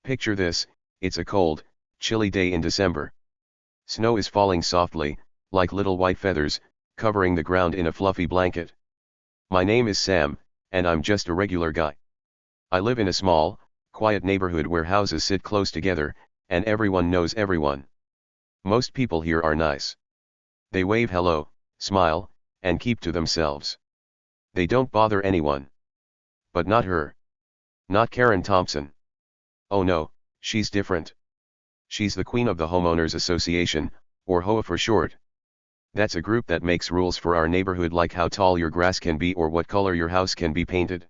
Picture this, it's a cold, chilly day in December. Snow is falling softly, like little white feathers, covering the ground in a fluffy blanket. My name is Sam, and I'm just a regular guy. I live in a small, quiet neighborhood where houses sit close together, and everyone knows everyone. Most people here are nice. They wave hello, smile, and keep to themselves. They don't bother anyone. But not her. Not Karen Thompson. Oh no, she's different. She's the queen of the Homeowners Association, or HOA for short. That's a group that makes rules for our neighborhood, like how tall your grass can be or what color your house can be painted.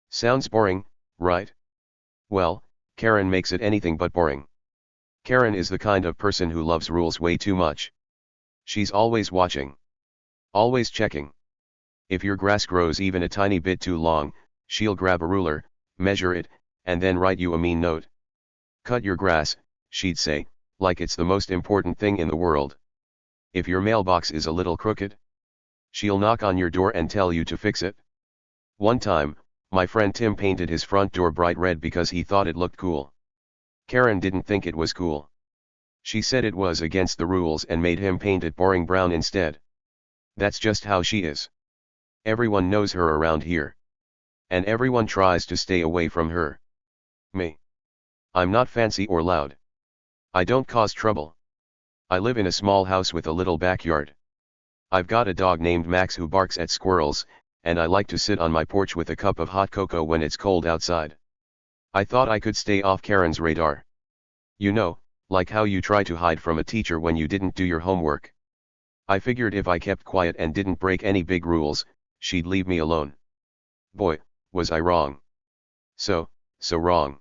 Sounds boring, right? Well, Karen makes it anything but boring. Karen is the kind of person who loves rules way too much. She's always watching. Always checking. If your grass grows even a tiny bit too long, she'll grab a ruler, measure it, and then write you a mean note. Cut your grass, she'd say, like it's the most important thing in the world. If your mailbox is a little crooked, she'll knock on your door and tell you to fix it. One time, my friend Tim painted his front door bright red because he thought it looked cool. Karen didn't think it was cool. She said it was against the rules and made him paint it boring brown instead. That's just how she is. Everyone knows her around here. And everyone tries to stay away from her. Me. I'm not fancy or loud. I don't cause trouble. I live in a small house with a little backyard. I've got a dog named Max who barks at squirrels, and I like to sit on my porch with a cup of hot cocoa when it's cold outside. I thought I could stay off Karen's radar. You know, like how you try to hide from a teacher when you didn't do your homework. I figured if I kept quiet and didn't break any big rules, she'd leave me alone. Boy, was I wrong. So wrong.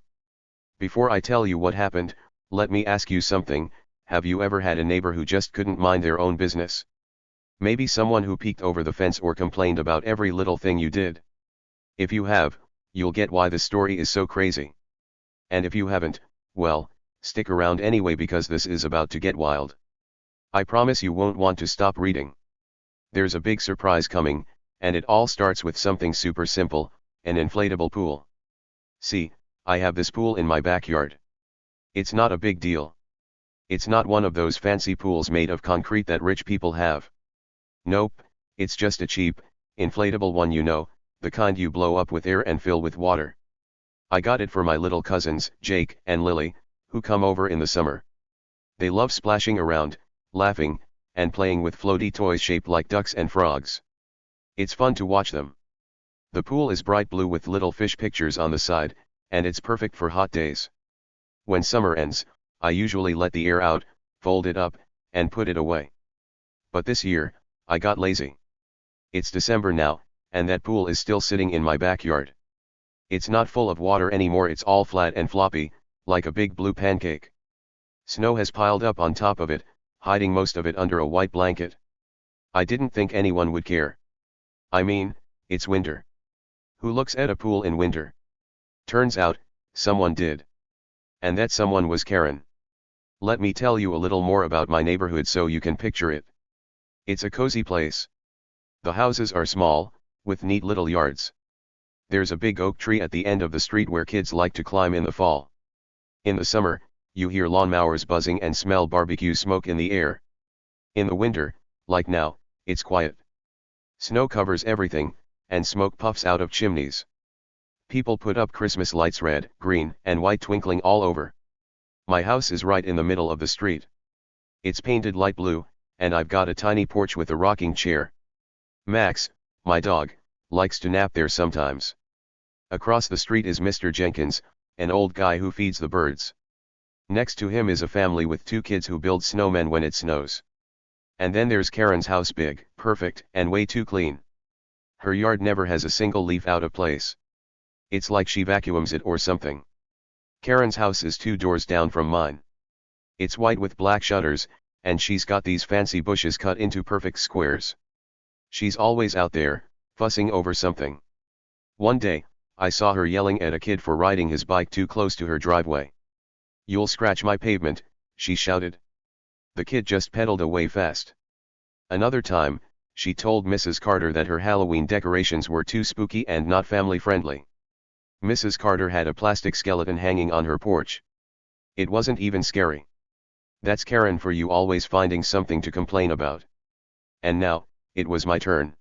Before I tell you what happened, let me ask you something. Have you ever had a neighbor who just couldn't mind their own business? Maybe someone who peeked over the fence or complained about every little thing you did. If you have, you'll get why the story is so crazy. And if you haven't, well, stick around anyway because this is about to get wild. I promise you won't want to stop reading. There's a big surprise coming, and it all starts with something super simple, an inflatable pool. See, I have this pool in my backyard. It's not a big deal. It's not one of those fancy pools made of concrete that rich people have. Nope, it's just a cheap, inflatable one, you know, the kind you blow up with air and fill with water. I got it for my little cousins, Jake and Lily, who come over in the summer. They love splashing around, laughing, and playing with floaty toys shaped like ducks and frogs. It's fun to watch them. The pool is bright blue with little fish pictures on the side, and it's perfect for hot days. When summer ends, I usually let the air out, fold it up, and put it away. But this year, I got lazy. It's December now, and that pool is still sitting in my backyard. It's not full of water anymore, it's all flat and floppy, like a big blue pancake. Snow has piled up on top of it, hiding most of it under a white blanket. I didn't think anyone would care. I mean, it's winter. Who looks at a pool in winter? Turns out, someone did. And that someone was Karen. Let me tell you a little more about my neighborhood so you can picture it. It's a cozy place. The houses are small, with neat little yards. There's a big oak tree at the end of the street where kids like to climb in the fall. In the summer, you hear lawnmowers buzzing and smell barbecue smoke in the air. In the winter, like now, it's quiet. Snow covers everything, and smoke puffs out of chimneys. People put up Christmas lights red, green, and white twinkling all over. My house is right in the middle of the street. It's painted light blue, and I've got a tiny porch with a rocking chair. Max, my dog, likes to nap there sometimes. Across the street is Mr. Jenkins, an old guy who feeds the birds. Next to him is a family with 2 kids who build snowmen when it snows. And then there's Karen's house, big, perfect, and way too clean. Her yard never has a single leaf out of place. It's like she vacuums it or something. Karen's house is 2 doors down from mine. It's white with black shutters, and she's got these fancy bushes cut into perfect squares. She's always out there, fussing over something. One day, I saw her yelling at a kid for riding his bike too close to her driveway. "You'll scratch my pavement," she shouted. The kid just pedaled away fast. Another time, she told Mrs. Carter that her Halloween decorations were too spooky and not family friendly. Mrs. Carter had a plastic skeleton hanging on her porch. It wasn't even scary. That's Karen for you, always finding something to complain about. And now, it was my turn.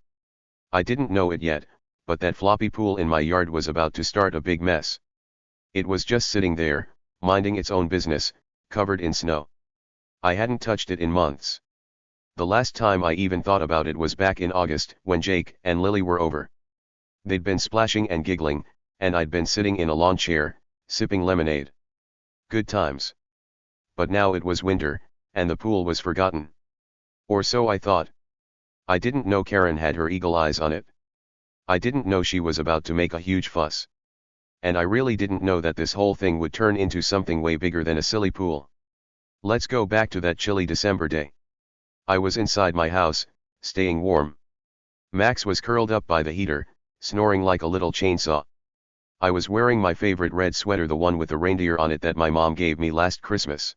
I didn't know it yet, but that floppy pool in my yard was about to start a big mess. It was just sitting there, minding its own business, covered in snow. I hadn't touched it in months. The last time I even thought about it was back in August, when Jake and Lily were over. They'd been splashing and giggling, and I'd been sitting in a lawn chair, sipping lemonade. Good times. But now it was winter, and the pool was forgotten. Or so I thought. I didn't know Karen had her eagle eyes on it. I didn't know she was about to make a huge fuss. And I really didn't know that this whole thing would turn into something way bigger than a silly pool. Let's go back to that chilly December day. I was inside my house, staying warm. Max was curled up by the heater, snoring like a little chainsaw. I was wearing my favorite red sweater, the one with the reindeer on it that my mom gave me last Christmas.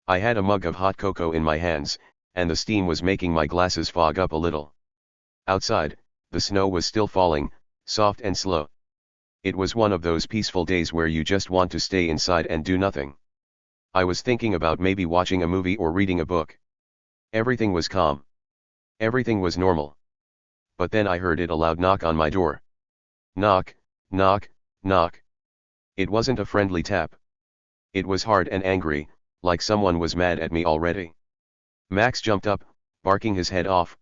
I had a mug of hot cocoa in my hands, and the steam was making my glasses fog up a little. Outside, the snow was still falling, soft and slow. It was one of those peaceful days where you just want to stay inside and do nothing. I was thinking about maybe watching a movie or reading a book. Everything was calm. Everything was normal. But then I heard a loud knock on my door. Knock, knock, knock. It wasn't a friendly tap. It was hard and angry, like someone was mad at me already. Max jumped up, barking his head off.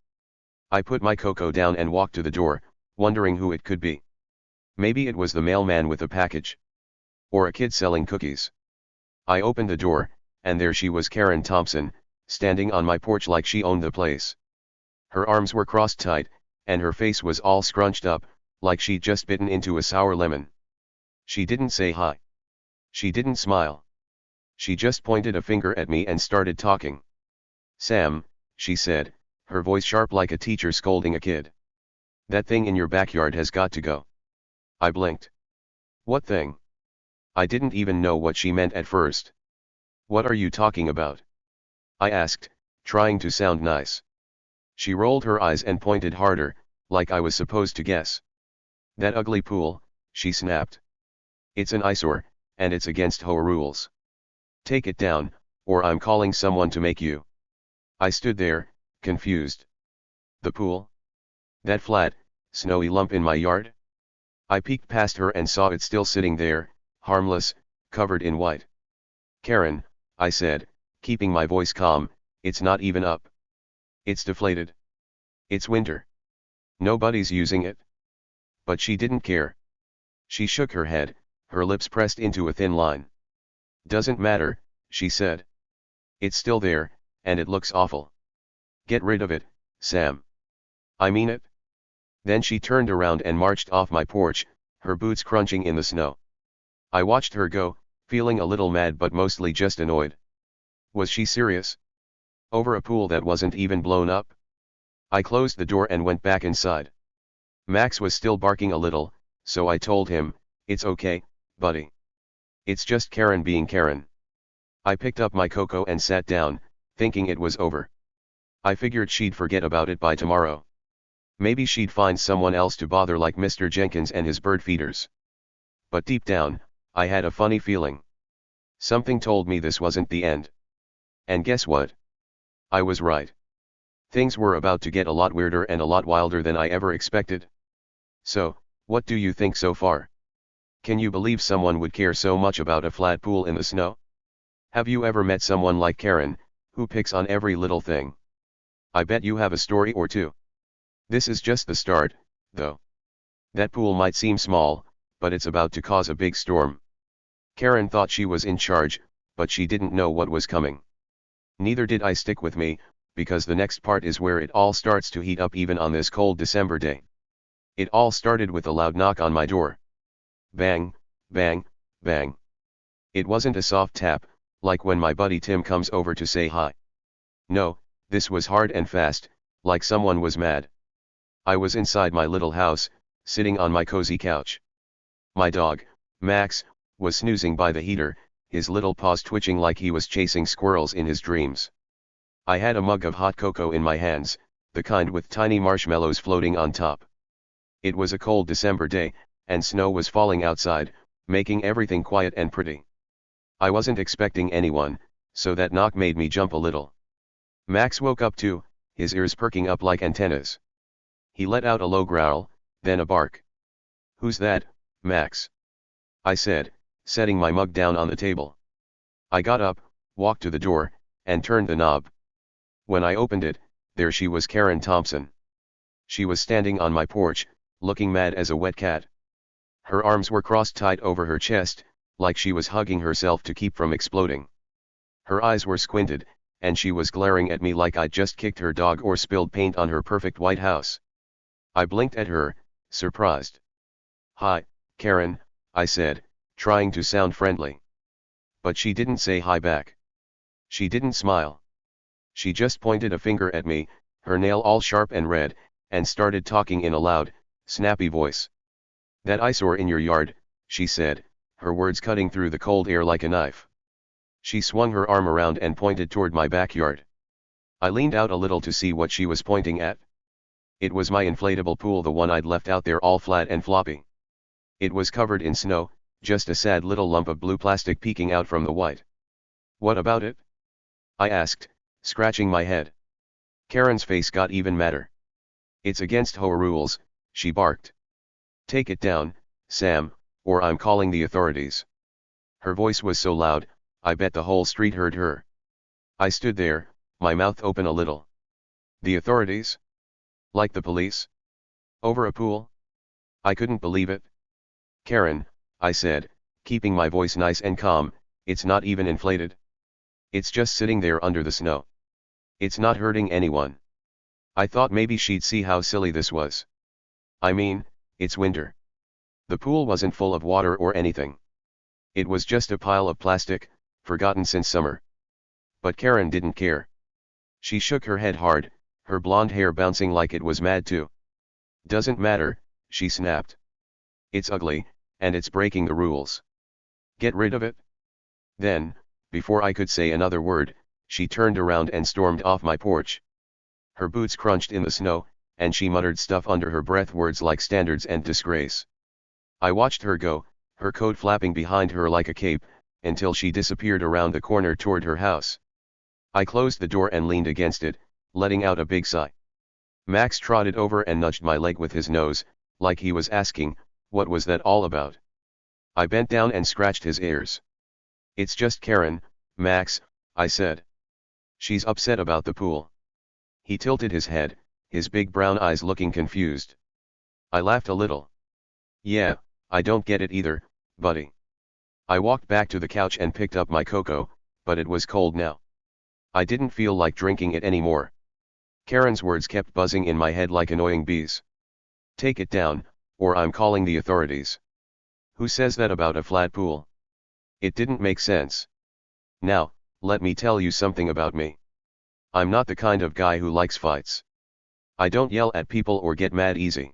I put my cocoa down and walked to the door, wondering who it could be. Maybe it was the mailman with a package. Or a kid selling cookies. I opened the door, and there she was, Karen Thompson, standing on my porch like she owned the place. Her arms were crossed tight, and her face was all scrunched up, like she'd just bitten into a sour lemon. She didn't say hi. She didn't smile. She just pointed a finger at me and started talking. Sam, she said, her voice sharp like a teacher scolding a kid. That thing in your backyard has got to go. I blinked. What thing? I didn't even know what she meant at first. What are you talking about? I asked, trying to sound nice. She rolled her eyes and pointed harder, like I was supposed to guess. That ugly pool, she snapped. It's an eyesore, and it's against HOA rules. Take it down, or I'm calling someone to make you. I stood there, confused. The pool? That flat, snowy lump in my yard? I peeked past her and saw it still sitting there, harmless, covered in white. Karen, I said, keeping my voice calm, it's not even up. It's deflated. It's winter. Nobody's using it. But she didn't care. She shook her head, her lips pressed into a thin line. Doesn't matter, she said. It's still there, and it looks awful. Get rid of it, Sam. I mean it. Then she turned around and marched off my porch, her boots crunching in the snow. I watched her go, feeling a little mad but mostly just annoyed. Was she serious? Over a pool that wasn't even blown up? I closed the door and went back inside. Max was still barking a little, so I told him, it's okay, buddy. It's just Karen being Karen. I picked up my cocoa and sat down, thinking it was over. I figured she'd forget about it by tomorrow. Maybe she'd find someone else to bother like Mr. Jenkins and his bird feeders. But deep down, I had a funny feeling. Something told me this wasn't the end. And guess what? I was right. Things were about to get a lot weirder and a lot wilder than I ever expected. So, what do you think so far? Can you believe someone would care so much about a flat pool in the snow? Have you ever met someone like Karen, who picks on every little thing? I bet you have a story or two. This is just the start, though. That pool might seem small, but it's about to cause a big storm. Karen thought she was in charge, but she didn't know what was coming. Neither did I. Stick with me, because the next part is where it all starts to heat up even on this cold December day. It all started with a loud knock on my door. Bang, bang, bang. It wasn't a soft tap, like when my buddy Tim comes over to say hi. No, this was hard and fast, like someone was mad. I was inside my little house, sitting on my cozy couch. My dog, Max, was snoozing by the heater, his little paws twitching like he was chasing squirrels in his dreams. I had a mug of hot cocoa in my hands, the kind with tiny marshmallows floating on top. It was a cold December day, and snow was falling outside, making everything quiet and pretty. I wasn't expecting anyone, so that knock made me jump a little. Max woke up too, his ears perking up like antennas. He let out a low growl, then a bark. "Who's that, Max?" I said, setting my mug down on the table. I got up, walked to the door, and turned the knob. When I opened it, there she was, Karen Thompson. She was standing on my porch, looking mad as a wet cat. Her arms were crossed tight over her chest, like she was hugging herself to keep from exploding. Her eyes were squinted, and she was glaring at me like I'd just kicked her dog or spilled paint on her perfect white house. I blinked at her, surprised. "Hi, Karen," I said, trying to sound friendly. But she didn't say hi back. She didn't smile. She just pointed a finger at me, her nail all sharp and red, and started talking in a loud, snappy voice. "That eyesore in your yard," she said, her words cutting through the cold air like a knife. She swung her arm around and pointed toward my backyard. I leaned out a little to see what she was pointing at. It was my inflatable pool, the one I'd left out there all flat and floppy. It was covered in snow, just a sad little lump of blue plastic peeking out from the white. "What about it?" I asked, scratching my head. Karen's face got even madder. "It's against HOA rules," she barked. "Take it down, Sam, or I'm calling the authorities." Her voice was so loud, I bet the whole street heard her. I stood there, my mouth open a little. The authorities? Like the police? Over a pool? I couldn't believe it. "Karen," I said, keeping my voice nice and calm, "it's not even inflated. It's just sitting there under the snow. It's not hurting anyone." I thought maybe she'd see how silly this was. I mean, it's winter. The pool wasn't full of water or anything. It was just a pile of plastic, forgotten since summer. But Karen didn't care. She shook her head hard, her blonde hair bouncing like it was mad too. "Doesn't matter," she snapped. "It's ugly, and it's breaking the rules. Get rid of it." Then, before I could say another word, she turned around and stormed off my porch. Her boots crunched in the snow, and she muttered stuff under her breath, words like standards and disgrace. I watched her go, her coat flapping behind her like a cape, until she disappeared around the corner toward her house. I closed the door and leaned against it, letting out a big sigh. Max trotted over and nudged my leg with his nose, like he was asking, what was that all about? I bent down and scratched his ears. "It's just Karen, Max," I said. "She's upset about the pool." He tilted his head, his big brown eyes looking confused. I laughed a little. "Yeah, I don't get it either, buddy." I walked back to the couch and picked up my cocoa, but it was cold now. I didn't feel like drinking it anymore. Karen's words kept buzzing in my head like annoying bees. "Take it down, or I'm calling the authorities." Who says that about a flat pool? It didn't make sense. Now, let me tell you something about me. I'm not the kind of guy who likes fights. I don't yell at people or get mad easy.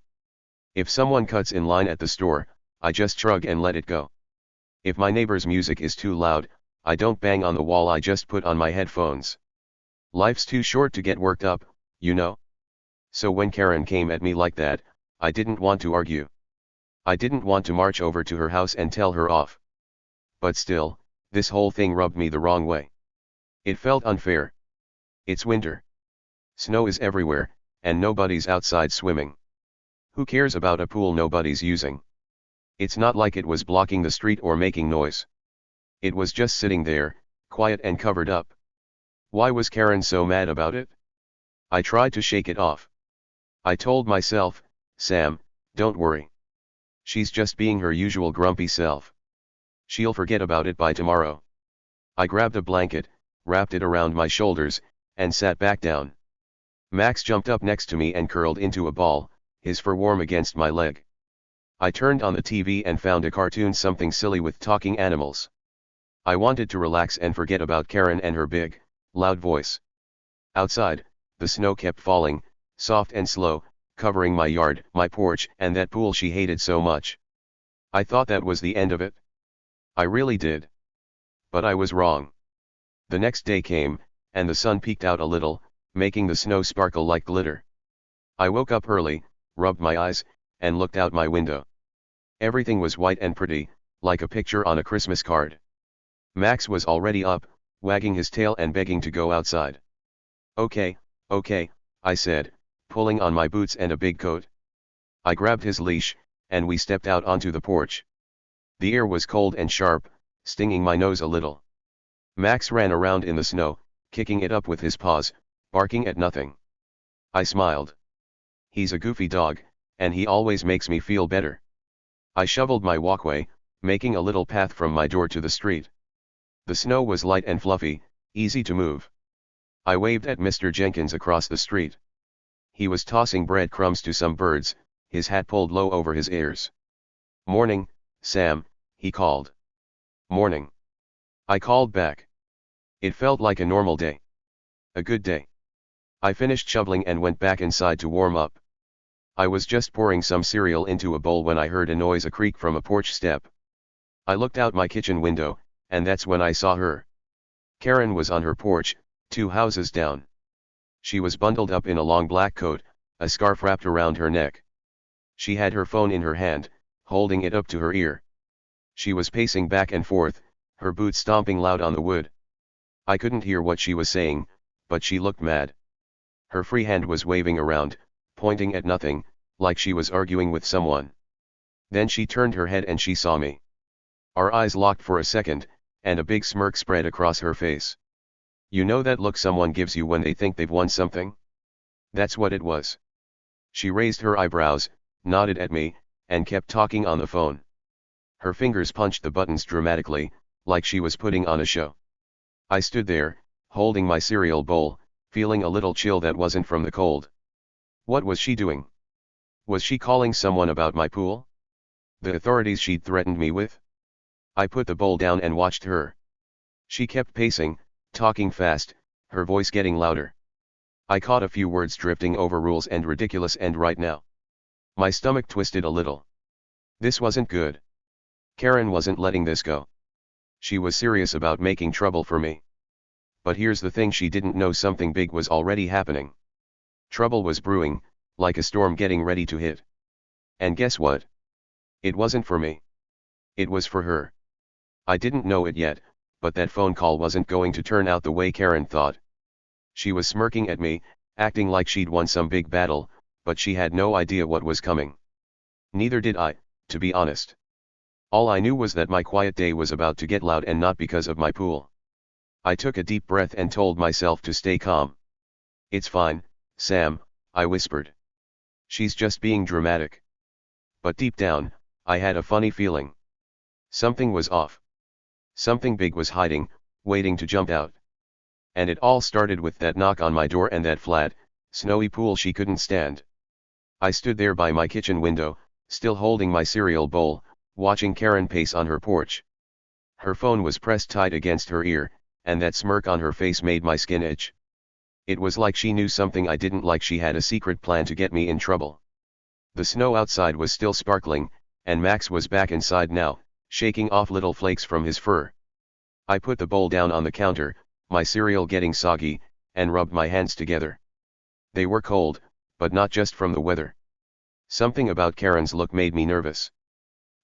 If someone cuts in line at the store, I just shrug and let it go. If my neighbor's music is too loud, I don't bang on the wall, I just put on my headphones. Life's too short to get worked up, you know? So when Karen came at me like that, I didn't want to argue. I didn't want to march over to her house and tell her off. But still, this whole thing rubbed me the wrong way. It felt unfair. It's winter. Snow is everywhere, and nobody's outside swimming. Who cares about a pool nobody's using? It's not like it was blocking the street or making noise. It was just sitting there, quiet and covered up. Why was Karen so mad about it? I tried to shake it off. I told myself, "Sam, don't worry. She's just being her usual grumpy self. She'll forget about it by tomorrow." I grabbed a blanket, wrapped it around my shoulders, and sat back down. Max jumped up next to me and curled into a ball, his fur warm against my leg. I turned on the TV and found a cartoon, something silly with talking animals. I wanted to relax and forget about Karen and her big, loud voice. Outside, the snow kept falling, soft and slow, covering my yard, my porch, and that pool she hated so much. I thought that was the end of it. I really did. But I was wrong. The next day came, and the sun peeked out a little, making the snow sparkle like glitter. I woke up early, rubbed my eyes, and looked out my window. Everything was white and pretty, like a picture on a Christmas card. Max was already up, wagging his tail and begging to go outside. Okay, okay, I said, pulling on my boots and a big coat. I grabbed his leash, and we stepped out onto the porch. The air was cold and sharp, stinging my nose a little. Max ran around in the snow, kicking it up with his paws, barking at nothing. I smiled. He's a goofy dog, and he always makes me feel better. I shoveled my walkway, making a little path from my door to the street. The snow was light and fluffy, easy to move. I waved at Mr. Jenkins across the street. He was tossing breadcrumbs to some birds, his hat pulled low over his ears. "Morning, Sam," he called. "Morning." I called back. It felt like a normal day. A good day. I finished shoveling and went back inside to warm up. I was just pouring some cereal into a bowl when I heard a creak from a porch step. I looked out my kitchen window, and that's when I saw her. Karen was on her porch, 2 houses down. She was bundled up in a long black coat, a scarf wrapped around her neck. She had her phone in her hand, holding it up to her ear. She was pacing back and forth, her boots stomping loud on the wood. I couldn't hear what she was saying, but she looked mad. Her free hand was waving around, pointing at nothing, like she was arguing with someone. Then she turned her head and she saw me. Our eyes locked for a second, and a big smirk spread across her face. You know that look someone gives you when they think they've won something? That's what it was. She raised her eyebrows, nodded at me, and kept talking on the phone. Her fingers punched the buttons dramatically, like she was putting on a show. I stood there, holding my cereal bowl, feeling a little chill that wasn't from the cold. What was she doing? Was she calling someone about my pool? The authorities she'd threatened me with? I put the bowl down and watched her. She kept pacing, talking fast, her voice getting louder. I caught a few words drifting over rules and ridiculous and right now. My stomach twisted a little. This wasn't good. Karen wasn't letting this go. She was serious about making trouble for me. But here's the thing, she didn't know something big was already happening. Trouble was brewing, like a storm getting ready to hit. And guess what? It wasn't for me. It was for her. I didn't know it yet, but that phone call wasn't going to turn out the way Karen thought. She was smirking at me, acting like she'd won some big battle, but she had no idea what was coming. Neither did I, to be honest. All I knew was that my quiet day was about to get loud, and not because of my pool. I took a deep breath and told myself to stay calm. "It's fine, Sam," I whispered. "She's just being dramatic." But deep down, I had a funny feeling. Something was off. Something big was hiding, waiting to jump out. And it all started with that knock on my door and that flat, snowy pool she couldn't stand. I stood there by my kitchen window, still holding my cereal bowl, watching Karen pace on her porch. Her phone was pressed tight against her ear, and that smirk on her face made my skin itch. It was like she knew something I didn't, like she had a secret plan to get me in trouble. The snow outside was still sparkling, and Max was back inside now, shaking off little flakes from his fur. I put the bowl down on the counter, my cereal getting soggy, and rubbed my hands together. They were cold, but not just from the weather. Something about Karen's look made me nervous.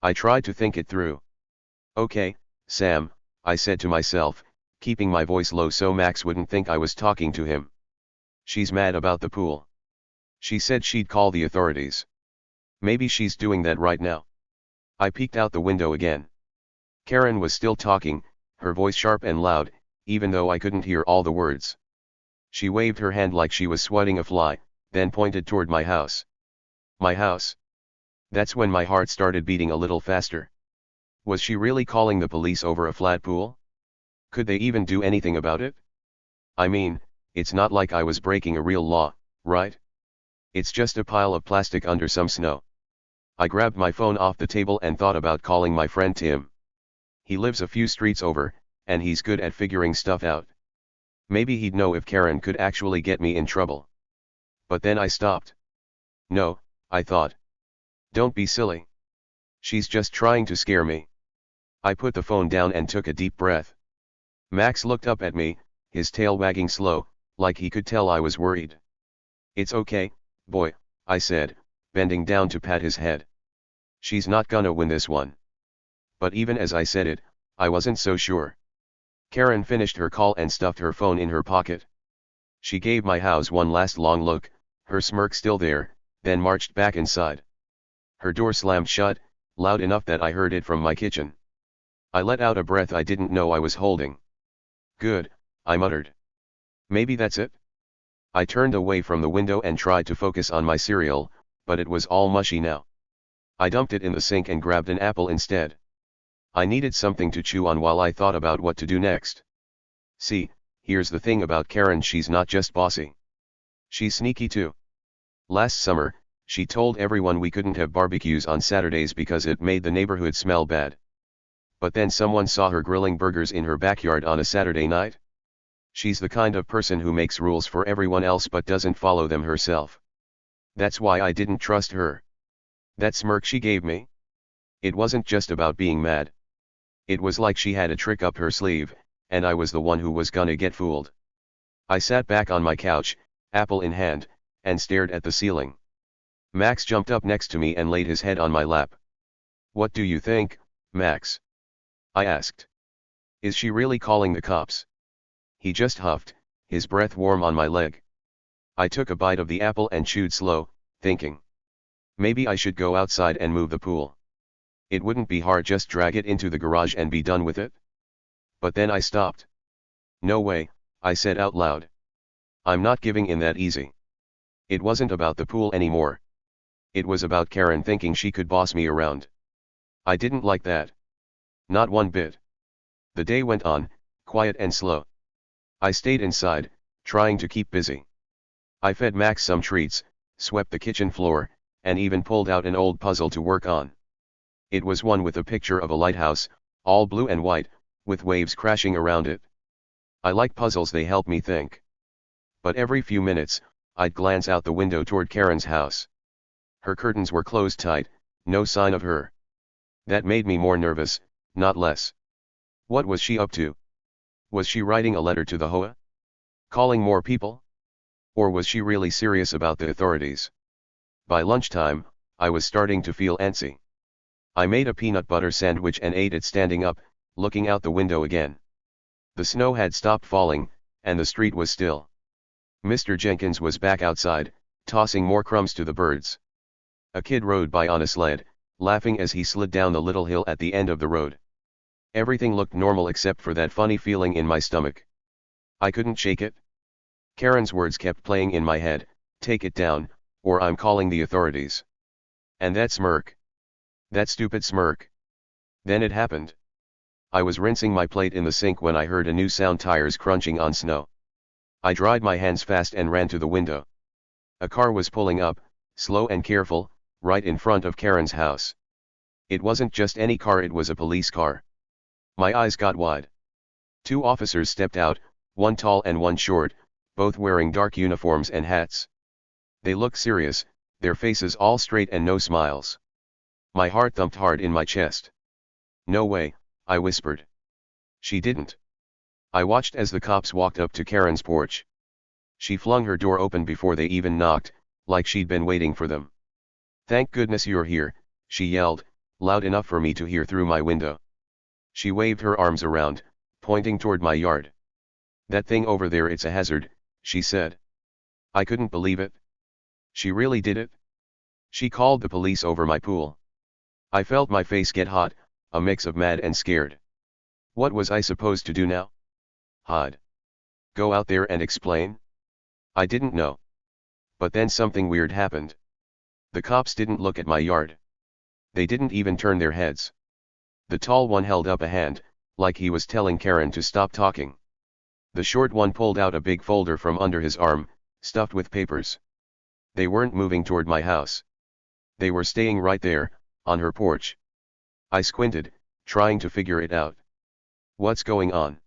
I tried to think it through. "Okay, Sam," I said to myself, keeping my voice low so Max wouldn't think I was talking to him. "She's mad about the pool. She said she'd call the authorities. Maybe she's doing that right now." I peeked out the window again. Karen was still talking, her voice sharp and loud, even though I couldn't hear all the words. She waved her hand like she was swatting a fly, then pointed toward my house. My house? That's when my heart started beating a little faster. Was she really calling the police over a flat pool? Could they even do anything about it? I mean, it's not like I was breaking a real law, right? It's just a pile of plastic under some snow. I grabbed my phone off the table and thought about calling my friend Tim. He lives a few streets over, and he's good at figuring stuff out. Maybe he'd know if Karen could actually get me in trouble. But then I stopped. No, I thought. Don't be silly. She's just trying to scare me. I put the phone down and took a deep breath. Max looked up at me, his tail wagging slow, like he could tell I was worried. "It's okay, boy," I said, bending down to pat his head. She's not gonna win this one. But even as I said it, I wasn't so sure. Karen finished her call and stuffed her phone in her pocket. She gave my house one last long look, her smirk still there, then marched back inside. Her door slammed shut, loud enough that I heard it from my kitchen. I let out a breath I didn't know I was holding. Good, I muttered. Maybe that's it? I turned away from the window and tried to focus on my cereal, but it was all mushy now. I dumped it in the sink and grabbed an apple instead. I needed something to chew on while I thought about what to do next. See, here's the thing about Karen, she's not just bossy. She's sneaky too. Last summer, she told everyone we couldn't have barbecues on Saturdays because it made the neighborhood smell bad. But then someone saw her grilling burgers in her backyard on a Saturday night. She's the kind of person who makes rules for everyone else but doesn't follow them herself. That's why I didn't trust her. That smirk she gave me? It wasn't just about being mad. It was like she had a trick up her sleeve, and I was the one who was gonna get fooled. I sat back on my couch, apple in hand, and stared at the ceiling. Max jumped up next to me and laid his head on my lap. What do you think, Max? I asked. Is she really calling the cops? He just huffed, his breath warm on my leg. I took a bite of the apple and chewed slow, thinking. Maybe I should go outside and move the pool. It wouldn't be hard, just drag it into the garage and be done with it. But then I stopped. No way, I said out loud. I'm not giving in that easy. It wasn't about the pool anymore. It was about Karen thinking she could boss me around. I didn't like that. Not one bit. The day went on, quiet and slow. I stayed inside, trying to keep busy. I fed Max some treats, swept the kitchen floor, and even pulled out an old puzzle to work on. It was one with a picture of a lighthouse, all blue and white, with waves crashing around it. I like puzzles, they help me think. But every few minutes, I'd glance out the window toward Karen's house. Her curtains were closed tight, no sign of her. That made me more nervous, not less. What was she up to? Was she writing a letter to the HOA? Calling more people? Or was she really serious about the authorities? By lunchtime, I was starting to feel antsy. I made a peanut butter sandwich and ate it standing up, looking out the window again. The snow had stopped falling, and the street was still. Mr. Jenkins was back outside, tossing more crumbs to the birds. A kid rode by on a sled, laughing as he slid down the little hill at the end of the road. Everything looked normal except for that funny feeling in my stomach. I couldn't shake it. Karen's words kept playing in my head, take it down, or I'm calling the authorities. And that smirk. That stupid smirk. Then it happened. I was rinsing my plate in the sink when I heard a new sound, tires crunching on snow. I dried my hands fast and ran to the window. A car was pulling up, slow and careful, right in front of Karen's house. It wasn't just any car, it was a police car. My eyes got wide. Two officers stepped out, one tall and one short, both wearing dark uniforms and hats. They looked serious, their faces all straight and no smiles. My heart thumped hard in my chest. No way, I whispered. She didn't. I watched as the cops walked up to Karen's porch. She flung her door open before they even knocked, like she'd been waiting for them. Thank goodness you're here, she yelled, loud enough for me to hear through my window. She waved her arms around, pointing toward my yard. That thing over there, it's a hazard, she said. I couldn't believe it. She really did it? She called the police over my pool. I felt my face get hot, a mix of mad and scared. What was I supposed to do now? Hide? Go out there and explain? I didn't know. But then something weird happened. The cops didn't look at my yard. They didn't even turn their heads. The tall one held up a hand, like he was telling Karen to stop talking. The short one pulled out a big folder from under his arm, stuffed with papers. They weren't moving toward my house. They were staying right there, on her porch. I squinted, trying to figure it out. What's going on?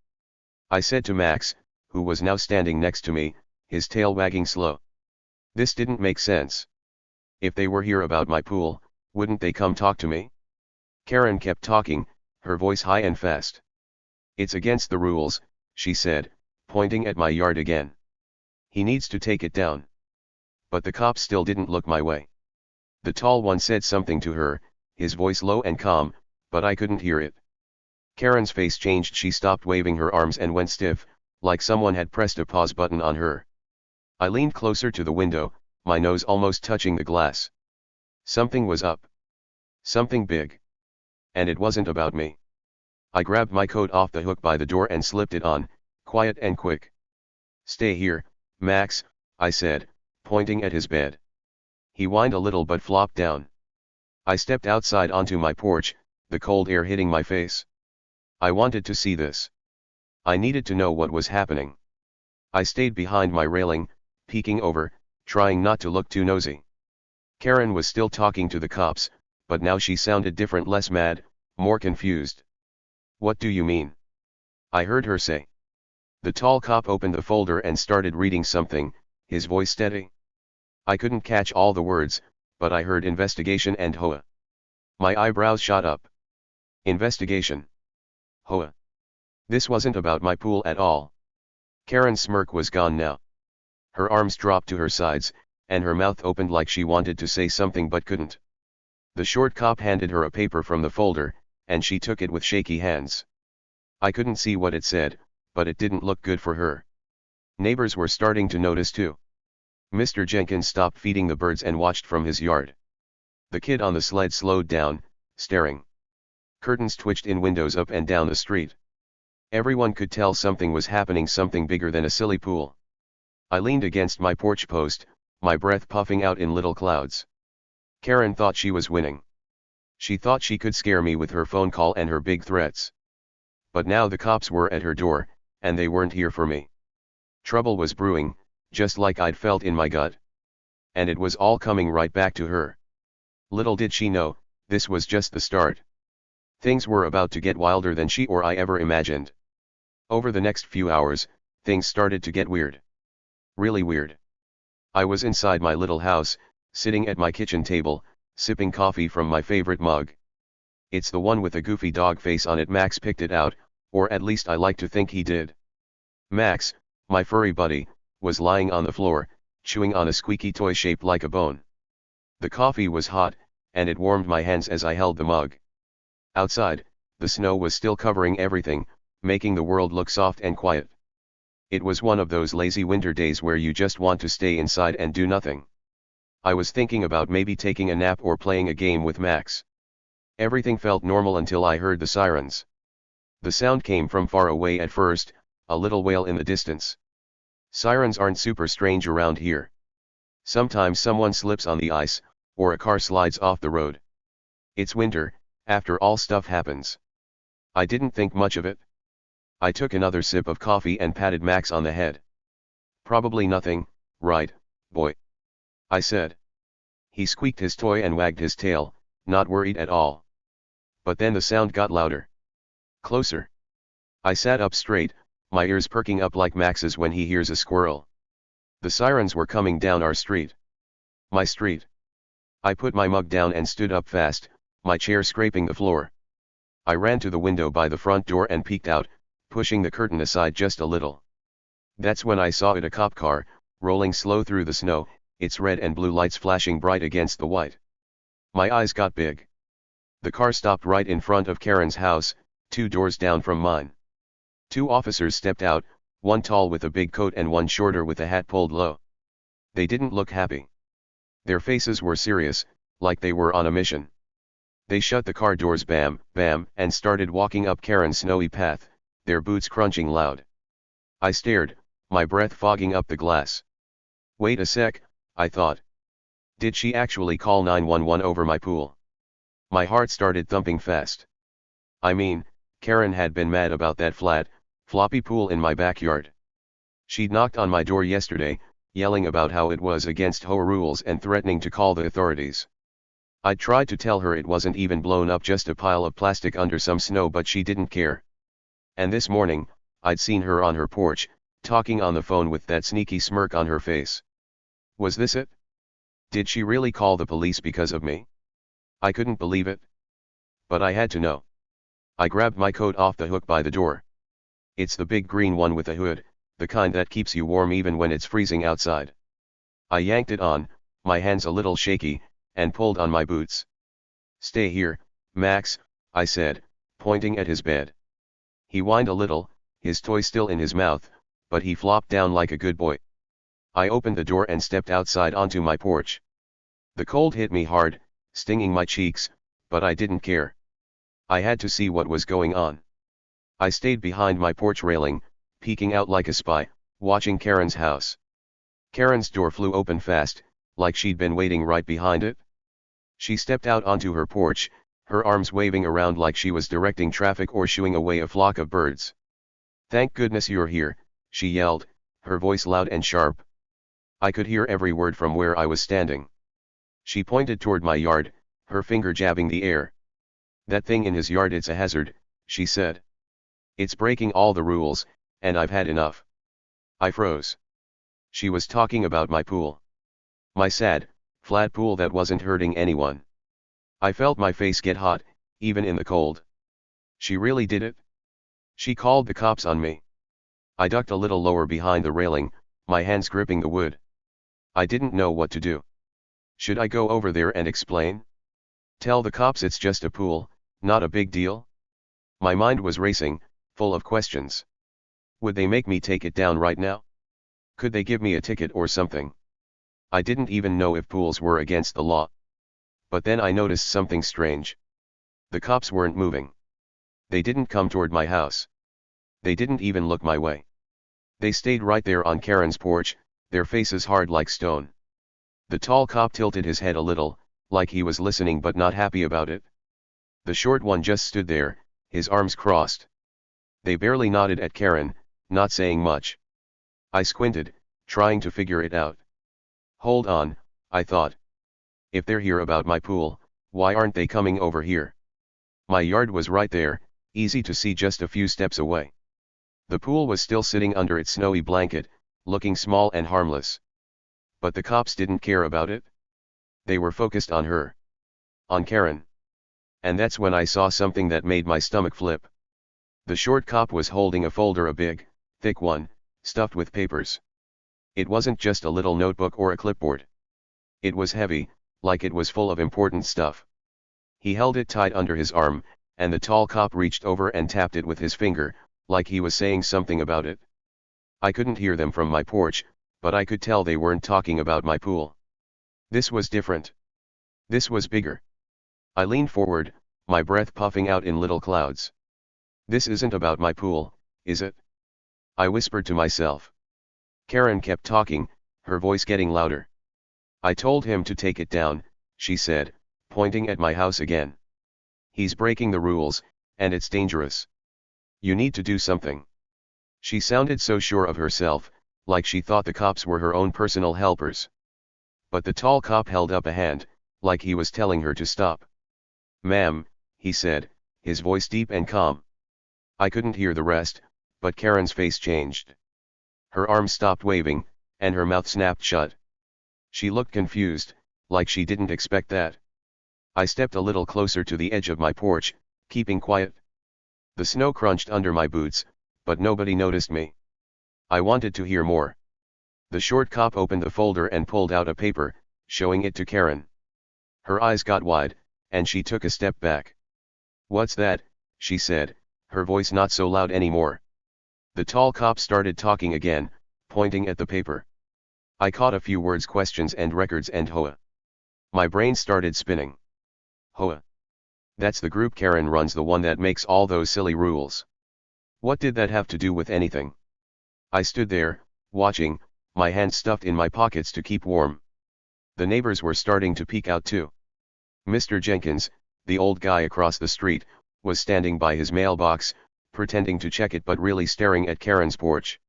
I said to Max, who was now standing next to me, his tail wagging slow. This didn't make sense. If they were here about my pool, wouldn't they come talk to me? Karen kept talking, her voice high and fast. It's against the rules, she said, pointing at my yard again. He needs to take it down. But the cops still didn't look my way. The tall one said something to her, his voice low and calm, but I couldn't hear it. Karen's face changed. She stopped waving her arms and went stiff, like someone had pressed a pause button on her. I leaned closer to the window, my nose almost touching the glass. Something was up. Something big. And it wasn't about me. I grabbed my coat off the hook by the door and slipped it on, quiet and quick. "Stay here, Max," I said, pointing at his bed. He whined a little but flopped down. I stepped outside onto my porch, the cold air hitting my face. I wanted to see this. I needed to know what was happening. I stayed behind my railing, peeking over, trying not to look too nosy. Karen was still talking to the cops, but now she sounded different, less mad, more confused. "What do you mean?" I heard her say. The tall cop opened the folder and started reading something, his voice steady. I couldn't catch all the words, but I heard investigation and HOA. My eyebrows shot up. Investigation. HOA. This wasn't about my pool at all. Karen's smirk was gone now. Her arms dropped to her sides, and her mouth opened like she wanted to say something but couldn't. The short cop handed her a paper from the folder, and she took it with shaky hands. I couldn't see what it said, but it didn't look good for her. Neighbors were starting to notice too. Mr. Jenkins stopped feeding the birds and watched from his yard. The kid on the sled slowed down, staring. Curtains twitched in windows up and down the street. Everyone could tell something was happening, something bigger than a silly pool. I leaned against my porch post, my breath puffing out in little clouds. Karen thought she was winning. She thought she could scare me with her phone call and her big threats. But now the cops were at her door, and they weren't here for me. Trouble was brewing, just like I'd felt in my gut. And it was all coming right back to her. Little did she know, this was just the start. Things were about to get wilder than she or I ever imagined. Over the next few hours, things started to get weird. Really weird. I was inside my little house, sitting at my kitchen table, sipping coffee from my favorite mug. It's the one with a goofy dog face on it. Max picked it out, or at least I like to think he did. Max, my furry buddy, was lying on the floor, chewing on a squeaky toy shaped like a bone. The coffee was hot, and it warmed my hands as I held the mug. Outside, the snow was still covering everything, making the world look soft and quiet. It was one of those lazy winter days where you just want to stay inside and do nothing. I was thinking about maybe taking a nap or playing a game with Max. Everything felt normal until I heard the sirens. The sound came from far away at first, a little wail in the distance. Sirens aren't super strange around here. Sometimes someone slips on the ice, or a car slides off the road. It's winter, after all, stuff happens. I didn't think much of it. I took another sip of coffee and patted Max on the head. "Probably nothing, right, boy?" I said. He squeaked his toy and wagged his tail, not worried at all. But then the sound got louder. Closer. I sat up straight, my ears perking up like Max's when he hears a squirrel. The sirens were coming down our street. My street. I put my mug down and stood up fast, my chair scraping the floor. I ran to the window by the front door and peeked out, pushing the curtain aside just a little. That's when I saw it, a cop car, rolling slow through the snow, its red and blue lights flashing bright against the white. My eyes got big. The car stopped right in front of Karen's house, 2 doors down from mine. 2 officers stepped out, one tall with a big coat and one shorter with a hat pulled low. They didn't look happy. Their faces were serious, like they were on a mission. They shut the car doors, bam, bam, and started walking up Karen's snowy path, their boots crunching loud. I stared, my breath fogging up the glass. Wait a sec, I thought. Did she actually call 911 over my pool? My heart started thumping fast. I mean, Karen had been mad about that flat, floppy pool in my backyard. She'd knocked on my door yesterday, yelling about how it was against HOA rules and threatening to call the authorities. I'd tried to tell her it wasn't even blown up, just a pile of plastic under some snow, but she didn't care. And this morning, I'd seen her on her porch, talking on the phone with that sneaky smirk on her face. Was this it? Did she really call the police because of me? I couldn't believe it. But I had to know. I grabbed my coat off the hook by the door. It's the big green one with a hood, the kind that keeps you warm even when it's freezing outside. I yanked it on, my hands a little shaky, and pulled on my boots. Stay here, Max, I said, pointing at his bed. He whined a little, his toy still in his mouth, but he flopped down like a good boy. I opened the door and stepped outside onto my porch. The cold hit me hard, stinging my cheeks, but I didn't care. I had to see what was going on. I stayed behind my porch railing, peeking out like a spy, watching Karen's house. Karen's door flew open fast, like she'd been waiting right behind it. She stepped out onto her porch, her arms waving around like she was directing traffic or shooing away a flock of birds. "Thank goodness you're here," she yelled, her voice loud and sharp. I could hear every word from where I was standing. She pointed toward my yard, her finger jabbing the air. "That thing in his yard, it's a hazard," she said. "It's breaking all the rules, and I've had enough." I froze. She was talking about my pool. My sad, flat pool that wasn't hurting anyone. I felt my face get hot, even in the cold. She really did it? She called the cops on me. I ducked a little lower behind the railing, my hands gripping the wood. I didn't know what to do. Should I go over there and explain? Tell the cops it's just a pool, not a big deal? My mind was racing, full of questions. Would they make me take it down right now? Could they give me a ticket or something? I didn't even know if pools were against the law. But then I noticed something strange. The cops weren't moving. They didn't come toward my house. They didn't even look my way. They stayed right there on Karen's porch, their faces hard like stone. The tall cop tilted his head a little, like he was listening but not happy about it. The short one just stood there, his arms crossed. They barely nodded at Karen, not saying much. I squinted, trying to figure it out. Hold on, I thought. If they're here about my pool, why aren't they coming over here? My yard was right there, easy to see just a few steps away. The pool was still sitting under its snowy blanket, looking small and harmless. But the cops didn't care about it. They were focused on her. On Karen. And that's when I saw something that made my stomach flip. The short cop was holding a folder, a big, thick one, stuffed with papers. It wasn't just a little notebook or a clipboard. It was heavy, like it was full of important stuff. He held it tight under his arm, and the tall cop reached over and tapped it with his finger, like he was saying something about it. I couldn't hear them from my porch, but I could tell they weren't talking about my pool. This was different. This was bigger. I leaned forward, my breath puffing out in little clouds. This isn't about my pool, is it? I whispered to myself. Karen kept talking, her voice getting louder. I told him to take it down, she said, pointing at my house again. He's breaking the rules, and it's dangerous. You need to do something. She sounded so sure of herself, like she thought the cops were her own personal helpers. But the tall cop held up a hand, like he was telling her to stop. "Ma'am," he said, his voice deep and calm. I couldn't hear the rest, but Karen's face changed. Her arms stopped waving, and her mouth snapped shut. She looked confused, like she didn't expect that. I stepped a little closer to the edge of my porch, keeping quiet. The snow crunched under my boots, but nobody noticed me. I wanted to hear more. The short cop opened the folder and pulled out a paper, showing it to Karen. Her eyes got wide, and she took a step back. "What's that?" she said, her voice not so loud anymore. The tall cop started talking again, pointing at the paper. I caught a few words, questions and records and HOA. My brain started spinning. HOA. That's the group Karen runs, the one that makes all those silly rules. What did that have to do with anything? I stood there, watching, my hands stuffed in my pockets to keep warm. The neighbors were starting to peek out too. Mr. Jenkins, the old guy across the street, was standing by his mailbox, pretending to check it but really staring at Karen's porch.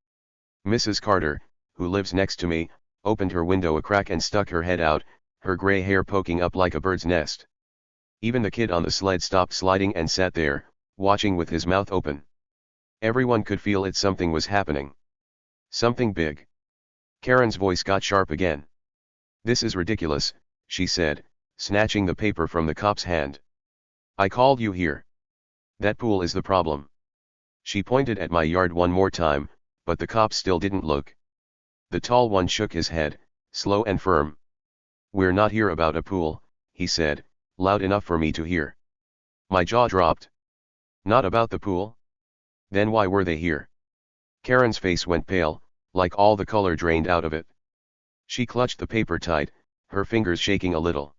Mrs. Carter, who lives next to me, opened her window a crack and stuck her head out, her gray hair poking up like a bird's nest. Even the kid on the sled stopped sliding and sat there, watching with his mouth open. Everyone could feel it, something was happening. Something big. Karen's voice got sharp again. "This is ridiculous," she said, snatching the paper from the cop's hand. "I called you here. That pool is the problem." She pointed at my yard one more time, but the cop still didn't look. The tall one shook his head, slow and firm. "We're not here about a pool," he said, loud enough for me to hear. My jaw dropped. Not about the pool? Then why were they here? Karen's face went pale, like all the color drained out of it. She clutched the paper tight, her fingers shaking a little.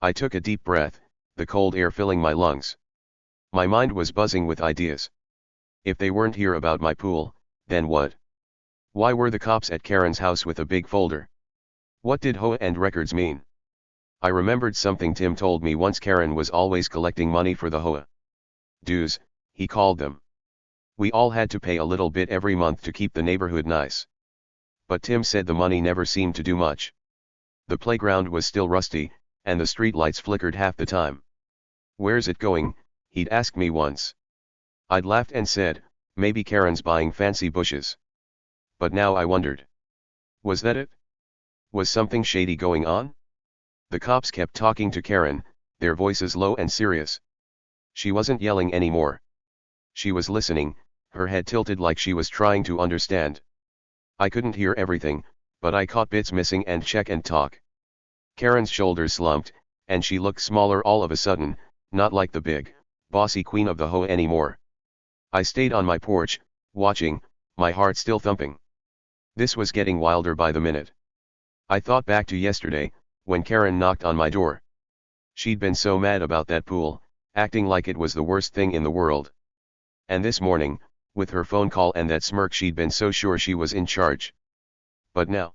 I took a deep breath, the cold air filling my lungs. My mind was buzzing with ideas. If they weren't here about my pool, then what? Why were the cops at Karen's house with a big folder? What did HOA and records mean? I remembered something Tim told me once. Karen was always collecting money for the HOA dues, he called them. We all had to pay a little bit every month to keep the neighborhood nice. But Tim said the money never seemed to do much. The playground was still rusty, and the street lights flickered half the time. Where's it going? He'd asked me once. I'd laughed and said, maybe Karen's buying fancy bushes. But now I wondered. Was that it? Was something shady going on? The cops kept talking to Karen, their voices low and serious. She wasn't yelling anymore. She was listening, her head tilted like she was trying to understand. I couldn't hear everything, but I caught bits missing and check and talk. Karen's shoulders slumped, and she looked smaller all of a sudden, not like the big, bossy queen of the HOA anymore. I stayed on my porch, watching, my heart still thumping. This was getting wilder by the minute. I thought back to yesterday, when Karen knocked on my door. She'd been so mad about that pool, acting like it was the worst thing in the world. And this morning, with her phone call and that smirk, she'd been so sure she was in charge. But now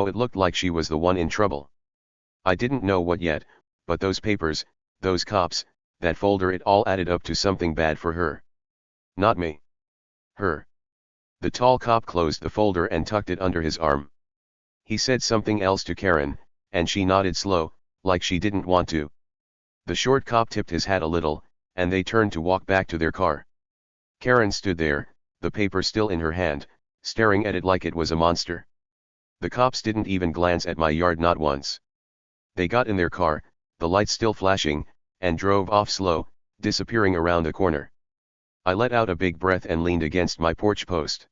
it looked like she was the one in trouble. I didn't know what yet, but those papers, those cops, that folder, it all added up to something bad for her. Not me. Her. The tall cop closed the folder and tucked it under his arm. He said something else to Karen, and she nodded slow, like she didn't want to. The short cop tipped his hat a little, and they turned to walk back to their car. Karen stood there, the paper still in her hand, staring at it like it was a monster. The cops didn't even glance at my yard, not once. They got in their car, the lights still flashing, and drove off slow, disappearing around a corner. I let out a big breath and leaned against my porch post.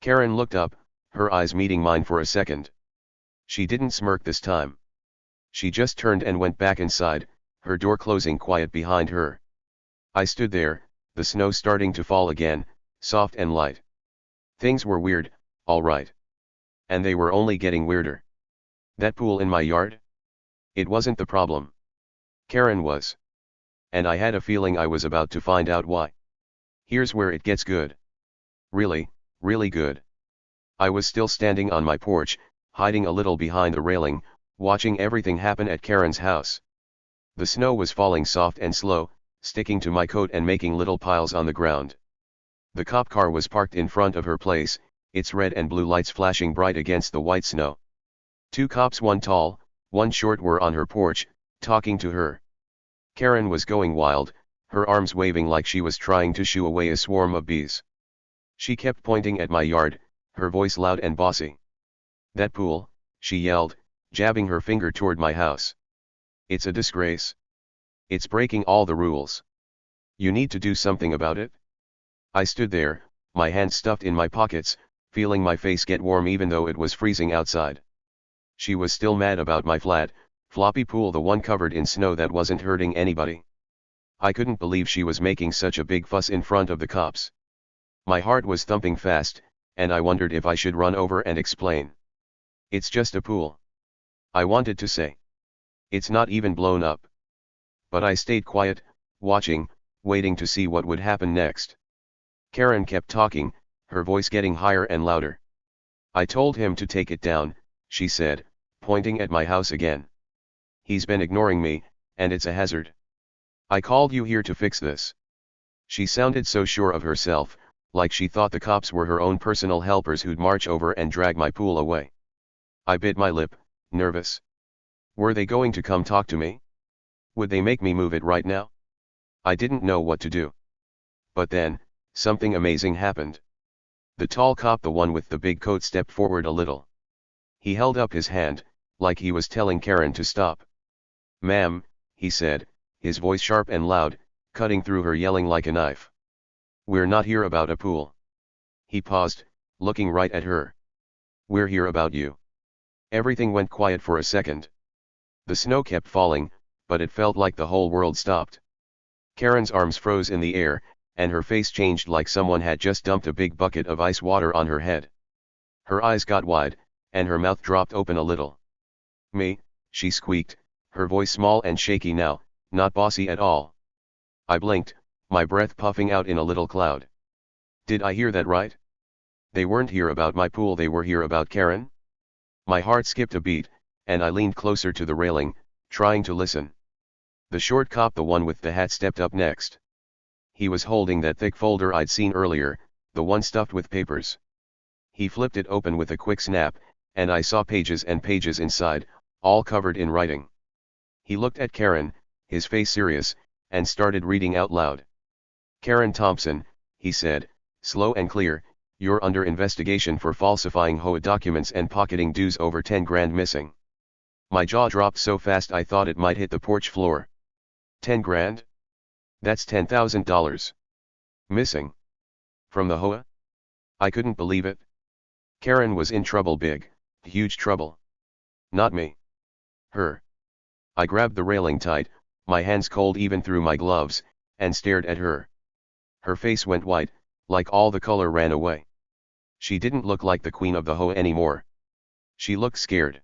Karen looked up, her eyes meeting mine for a second. She didn't smirk this time. She just turned and went back inside, her door closing quiet behind her. I stood there, the snow starting to fall again, soft and light. Things were weird, all right. And they were only getting weirder. That pool in my yard? It wasn't the problem. Karen was. And I had a feeling I was about to find out why. Here's where it gets good. Really, really good. I was still standing on my porch, hiding a little behind the railing, watching everything happen at Karen's house. The snow was falling soft and slow, sticking to my coat and making little piles on the ground. The cop car was parked in front of her place, its red and blue lights flashing bright against the white snow. Two cops, one tall, one short, were on her porch, talking to her. Karen was going wild, her arms waving like she was trying to shoo away a swarm of bees. She kept pointing at my yard, her voice loud and bossy. That pool, she yelled, jabbing her finger toward my house. It's a disgrace. It's breaking all the rules. You need to do something about it. I stood there, my hands stuffed in my pockets, feeling my face get warm even though it was freezing outside. She was still mad about my flat, floppy pool, the one covered in snow that wasn't hurting anybody. I couldn't believe she was making such a big fuss in front of the cops. My heart was thumping fast, and I wondered if I should run over and explain. It's just a pool. I wanted to say. It's not even blown up. But I stayed quiet, watching, waiting to see what would happen next. Karen kept talking, her voice getting higher and louder. I told him to take it down, she said, pointing at my house again. He's been ignoring me, and it's a hazard. I called you here to fix this. She sounded so sure of herself, like she thought the cops were her own personal helpers who'd march over and drag my pool away. I bit my lip, nervous. Were they going to come talk to me? Would they make me move it right now? I didn't know what to do. But then, something amazing happened. The tall cop, the one with the big coat, stepped forward a little. He held up his hand, like he was telling Karen to stop. Ma'am, he said, his voice sharp and loud, cutting through her yelling like a knife. We're not here about a pool. He paused, looking right at her. We're here about you. Everything went quiet for a second. The snow kept falling, but it felt like the whole world stopped. Karen's arms froze in the air, and her face changed like someone had just dumped a big bucket of ice water on her head. Her eyes got wide, and her mouth dropped open a little. "Me," she squeaked, her voice small and shaky now, not bossy at all. I blinked, my breath puffing out in a little cloud. Did I hear that right? They weren't here about my pool, they were here about Karen? My heart skipped a beat, and I leaned closer to the railing, trying to listen. The short cop, the one with the hat, stepped up next. He was holding that thick folder I'd seen earlier, the one stuffed with papers. He flipped it open with a quick snap, and I saw pages and pages inside, all covered in writing. He looked at Karen, his face serious, and started reading out loud. "Karen Thompson," he said, slow and clear, "you're under investigation for falsifying HOA documents and pocketing dues over 10 grand missing." My jaw dropped so fast I thought it might hit the porch floor. 10 grand? That's $10,000. Missing? From the HOA? I couldn't believe it. Karen was in trouble, big, huge trouble. Not me. Her. I grabbed the railing tight, my hands cold even through my gloves, and stared at her. Her face went white, like all the color ran away. She didn't look like the queen of the HOA anymore. She looked scared.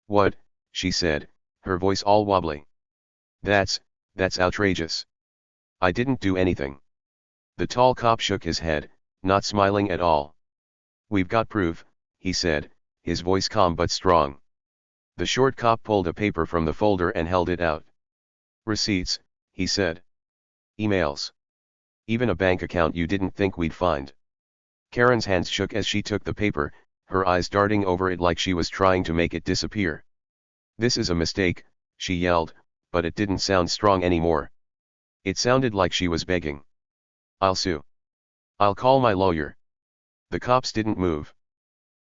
"What?" she said, her voice all wobbly. That's outrageous. I didn't do anything." The tall cop shook his head, not smiling at all. "We've got proof," he said, his voice calm but strong. The short cop pulled a paper from the folder and held it out. "Receipts," he said. "Emails. Even a bank account you didn't think we'd find." Karen's hands shook as she took the paper, her eyes darting over it like she was trying to make it disappear. "This is a mistake," she yelled, but it didn't sound strong anymore. It sounded like she was begging. "I'll sue. I'll call my lawyer." The cops didn't move.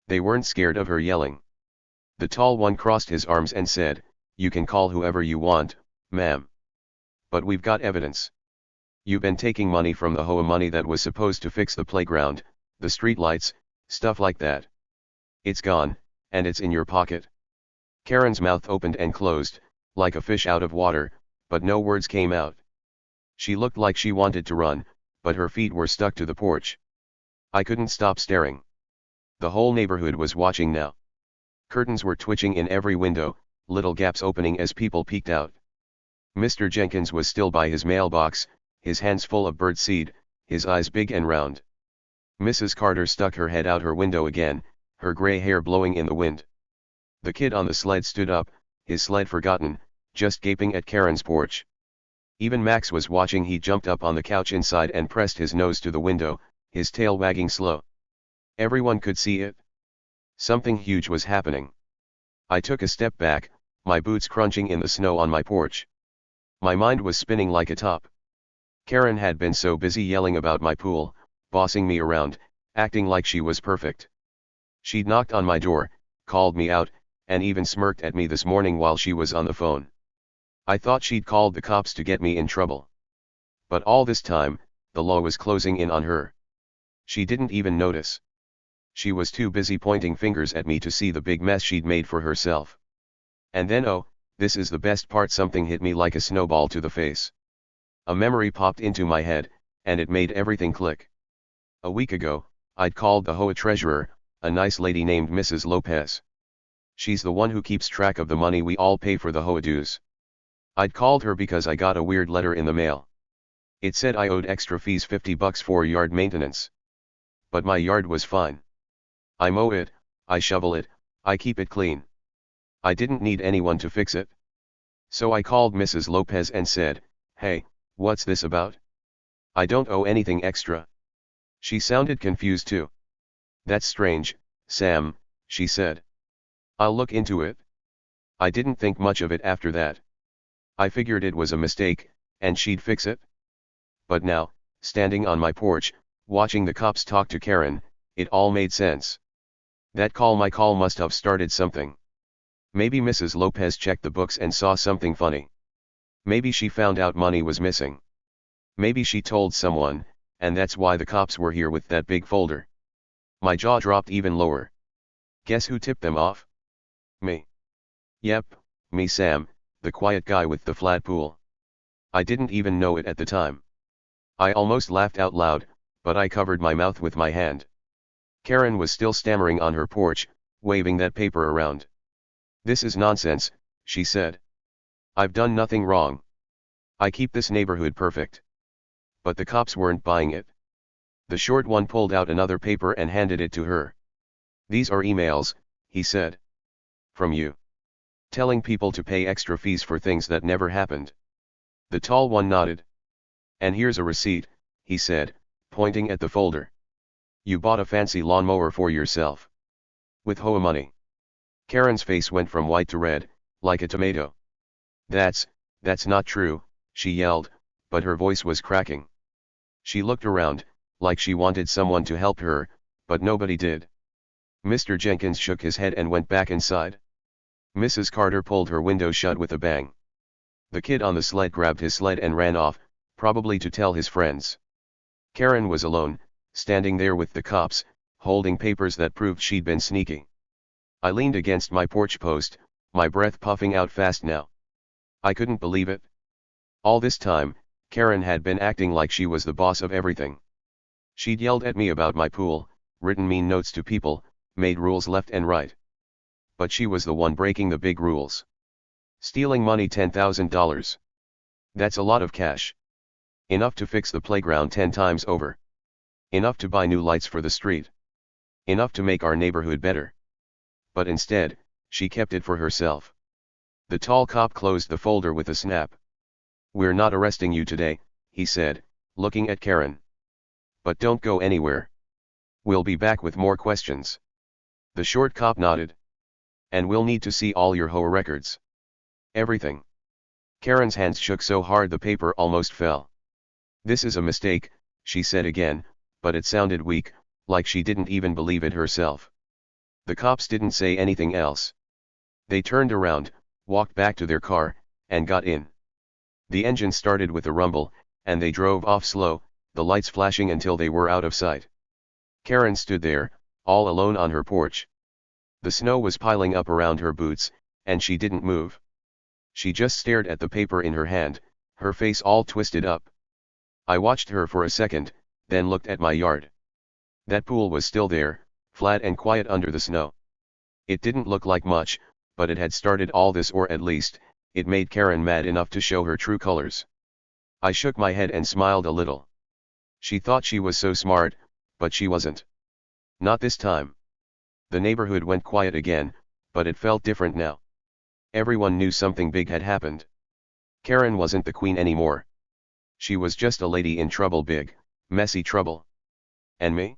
They weren't scared of her yelling. The tall one crossed his arms and said, "You can call whoever you want, ma'am. But we've got evidence. You've been taking money from the HOA, money that was supposed to fix the playground, the streetlights, stuff like that. It's gone, and it's in your pocket." Karen's mouth opened and closed, like a fish out of water, but no words came out. She looked like she wanted to run, but her feet were stuck to the porch. I couldn't stop staring. The whole neighborhood was watching now. Curtains were twitching in every window, little gaps opening as people peeked out. Mr. Jenkins was still by his mailbox, his hands full of birdseed, his eyes big and round. Mrs. Carter stuck her head out her window again, her gray hair blowing in the wind. The kid on the sled stood up, his sled forgotten, just gaping at Karen's porch. Even Max was watching. He jumped up on the couch inside and pressed his nose to the window, his tail wagging slow. Everyone could see it. Something huge was happening. I took a step back, my boots crunching in the snow on my porch. My mind was spinning like a top. Karen had been so busy yelling about my pool, bossing me around, acting like she was perfect. She'd knocked on my door, called me out, and even smirked at me this morning while she was on the phone. I thought she'd called the cops to get me in trouble. But all this time, the law was closing in on her. She didn't even notice. She was too busy pointing fingers at me to see the big mess she'd made for herself. And then, oh, this is the best part, something hit me like a snowball to the face. A memory popped into my head, and it made everything click. A week ago, I'd called the HOA treasurer, a nice lady named Mrs. Lopez. She's the one who keeps track of the money we all pay for the HOA dues. I'd called her because I got a weird letter in the mail. It said I owed extra fees, $50 for yard maintenance. But my yard was fine. I mow it, I shovel it, I keep it clean. I didn't need anyone to fix it. So I called Mrs. Lopez and said, "Hey, what's this about? I don't owe anything extra." She sounded confused too. "That's strange, Sam," she said. "I'll look into it." I didn't think much of it after that. I figured it was a mistake, and she'd fix it. But now, standing on my porch, watching the cops talk to Karen, it all made sense. That call must have started something. Maybe Mrs. Lopez checked the books and saw something funny. Maybe she found out money was missing. Maybe she told someone, and that's why the cops were here with that big folder. My jaw dropped even lower. Guess who tipped them off? Me. Yep, me, Sam, the quiet guy with the flat pool. I didn't even know it at the time. I almost laughed out loud, but I covered my mouth with my hand. Karen was still stammering on her porch, waving that paper around. "This is nonsense," she said. "I've done nothing wrong. I keep this neighborhood perfect." But the cops weren't buying it. The short one pulled out another paper and handed it to her. "These are emails," he said. "From you. Telling people to pay extra fees for things that never happened." The tall one nodded. "And here's a receipt," he said, pointing at the folder. "You bought a fancy lawnmower for yourself. With HOA money." Karen's face went from white to red, like a tomato. That's not true," she yelled, but her voice was cracking. She looked around, like she wanted someone to help her, but nobody did. Mr. Jenkins shook his head and went back inside. Mrs. Carter pulled her window shut with a bang. The kid on the sled grabbed his sled and ran off, probably to tell his friends. Karen was alone, standing there with the cops, holding papers that proved she'd been sneaky. I leaned against my porch post, my breath puffing out fast now. I couldn't believe it. All this time, Karen had been acting like she was the boss of everything. She'd yelled at me about my pool, written mean notes to people, made rules left and right. But she was the one breaking the big rules. Stealing money, $10,000. That's a lot of cash. Enough to fix the playground 10 times over. Enough to buy new lights for the street. Enough to make our neighborhood better. But instead, she kept it for herself. The tall cop closed the folder with a snap. "We're not arresting you today," he said, looking at Karen. "But don't go anywhere. We'll be back with more questions." The short cop nodded. "And we'll need to see all your HOA records. Everything." Karen's hands shook so hard the paper almost fell. "This is a mistake," she said again, but it sounded weak, like she didn't even believe it herself. The cops didn't say anything else. They turned around, walked back to their car, and got in. The engine started with a rumble, and they drove off slow, the lights flashing until they were out of sight. Karen stood there, all alone on her porch. The snow was piling up around her boots, and she didn't move. She just stared at the paper in her hand, her face all twisted up. I watched her for a second, then looked at my yard. That pool was still there, flat and quiet under the snow. It didn't look like much, but it had started all this, or at least, it made Karen mad enough to show her true colors. I shook my head and smiled a little. She thought she was so smart, but she wasn't. Not this time. The neighborhood went quiet again, but it felt different now. Everyone knew something big had happened. Karen wasn't the queen anymore. She was just a lady in trouble, big, messy trouble. And me?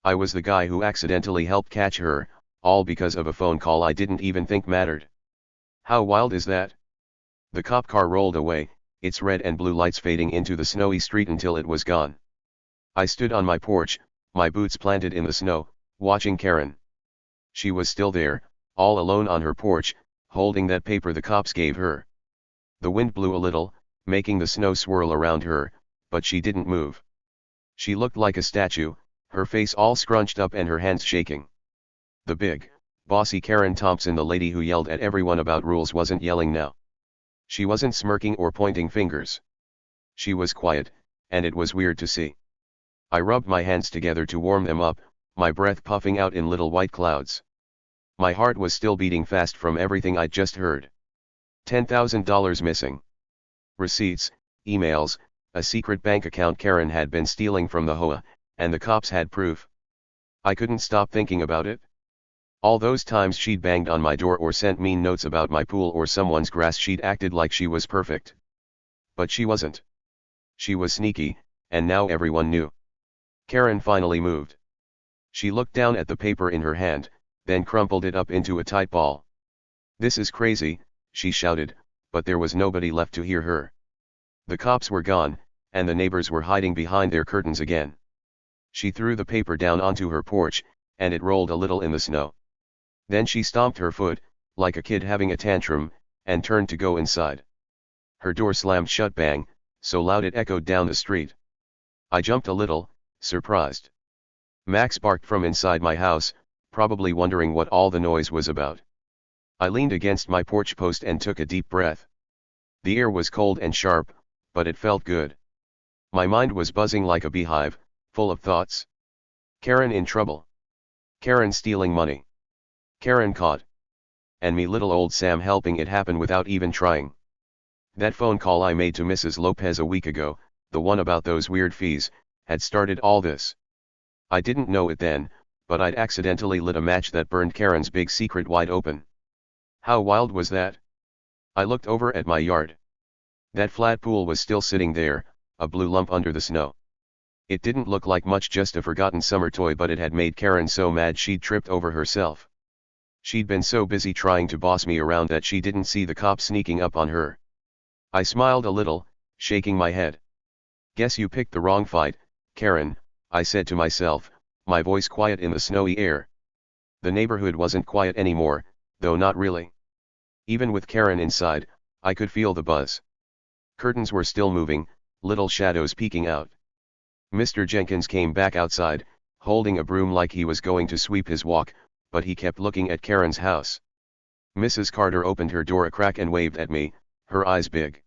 I was the guy who accidentally helped catch her, all because of a phone call I didn't even think mattered. How wild is that? The cop car rolled away, its red and blue lights fading into the snowy street until it was gone. I stood on my porch, my boots planted in the snow, watching Karen. She was still there, all alone on her porch, holding that paper the cops gave her. The wind blew a little, making the snow swirl around her, but she didn't move. She looked like a statue, her face all scrunched up and her hands shaking. The big, bossy Karen Thompson, the lady who yelled at everyone about rules, wasn't yelling now. She wasn't smirking or pointing fingers. She was quiet, and it was weird to see. I rubbed my hands together to warm them up, my breath puffing out in little white clouds. My heart was still beating fast from everything I'd just heard. $10,000 missing. Receipts, emails, a secret bank account Karen had been stealing from the HOA, and the cops had proof. I couldn't stop thinking about it. All those times she'd banged on my door or sent mean notes about my pool or someone's grass, she'd acted like she was perfect. But she wasn't. She was sneaky, and now everyone knew. Karen finally moved. She looked down at the paper in her hand, then crumpled it up into a tight ball. "This is crazy," she shouted, but there was nobody left to hear her. The cops were gone, and the neighbors were hiding behind their curtains again. She threw the paper down onto her porch, and it rolled a little in the snow. Then she stomped her foot, like a kid having a tantrum, and turned to go inside. Her door slammed shut, bang, so loud it echoed down the street. I jumped a little, surprised. Max barked from inside my house, probably wondering what all the noise was about. I leaned against my porch post and took a deep breath. The air was cold and sharp, but it felt good. My mind was buzzing like a beehive, full of thoughts. Karen in trouble. Karen stealing money. Karen caught. And me little old Sam helping it happen without even trying. That phone call I made to Mrs. Lopez a week ago, the one about those weird fees, had started all this. I didn't know it then, but I'd accidentally lit a match that burned Karen's big secret wide open. How wild was that? I looked over at my yard. That flat pool was still sitting there, a blue lump under the snow. It didn't look like much, just a forgotten summer toy, but it had made Karen so mad she'd tripped over herself. She'd been so busy trying to boss me around that she didn't see the cops sneaking up on her. I smiled a little, shaking my head. Guess you picked the wrong fight, Karen, I said to myself, my voice quiet in the snowy air. The neighborhood wasn't quiet anymore, though not really. Even with Karen inside, I could feel the buzz. Curtains were still moving, little shadows peeking out. Mr. Jenkins came back outside, holding a broom like he was going to sweep his walk, but he kept looking at Karen's house. Mrs. Carter opened her door a crack and waved at me, her eyes big.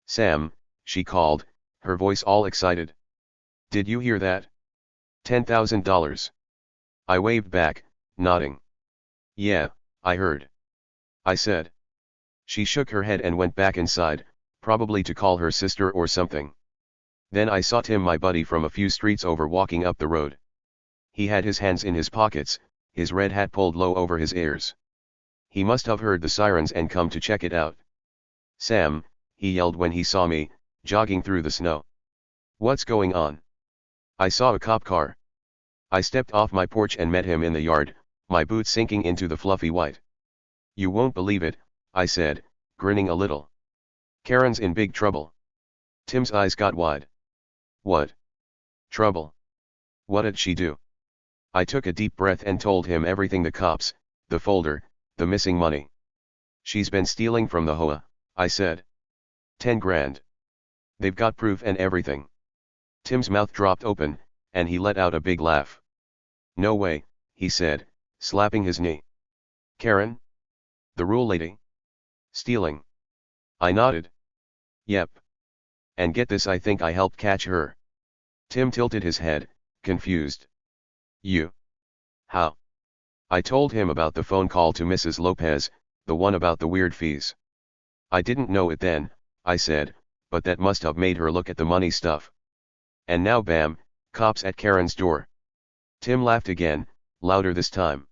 Sam, she called, her voice all excited. Did you hear that? $10,000. I waved back, nodding. Yeah, I heard. I said. She shook her head and went back inside, probably to call her sister or something. Then I saw Tim, my buddy from a few streets over, walking up the road. He had his hands in his pockets, his red hat pulled low over his ears. He must have heard the sirens and come to check it out. Sam, he yelled when he saw me, jogging through the snow. What's going on? I saw a cop car. I stepped off my porch and met him in the yard, my boots sinking into the fluffy white. You won't believe it, I said, grinning a little. Karen's in big trouble. Tim's eyes got wide. What? Trouble? What'd she do? I took a deep breath and told him everything: the cops, the folder, the missing money. She's been stealing from the HOA, I said. 10 grand. They've got proof and everything. Tim's mouth dropped open, and he let out a big laugh. No way, he said, slapping his knee. Karen? The rule lady? Stealing? I nodded. Yep. And get this, I think I helped catch her. Tim tilted his head, confused. You? How? I told him about the phone call to Mrs. Lopez, the one about the weird fees. I didn't know it then, I said, but that must have made her look at the money stuff. And now bam, cops at Karen's door. Tim laughed again, louder this time.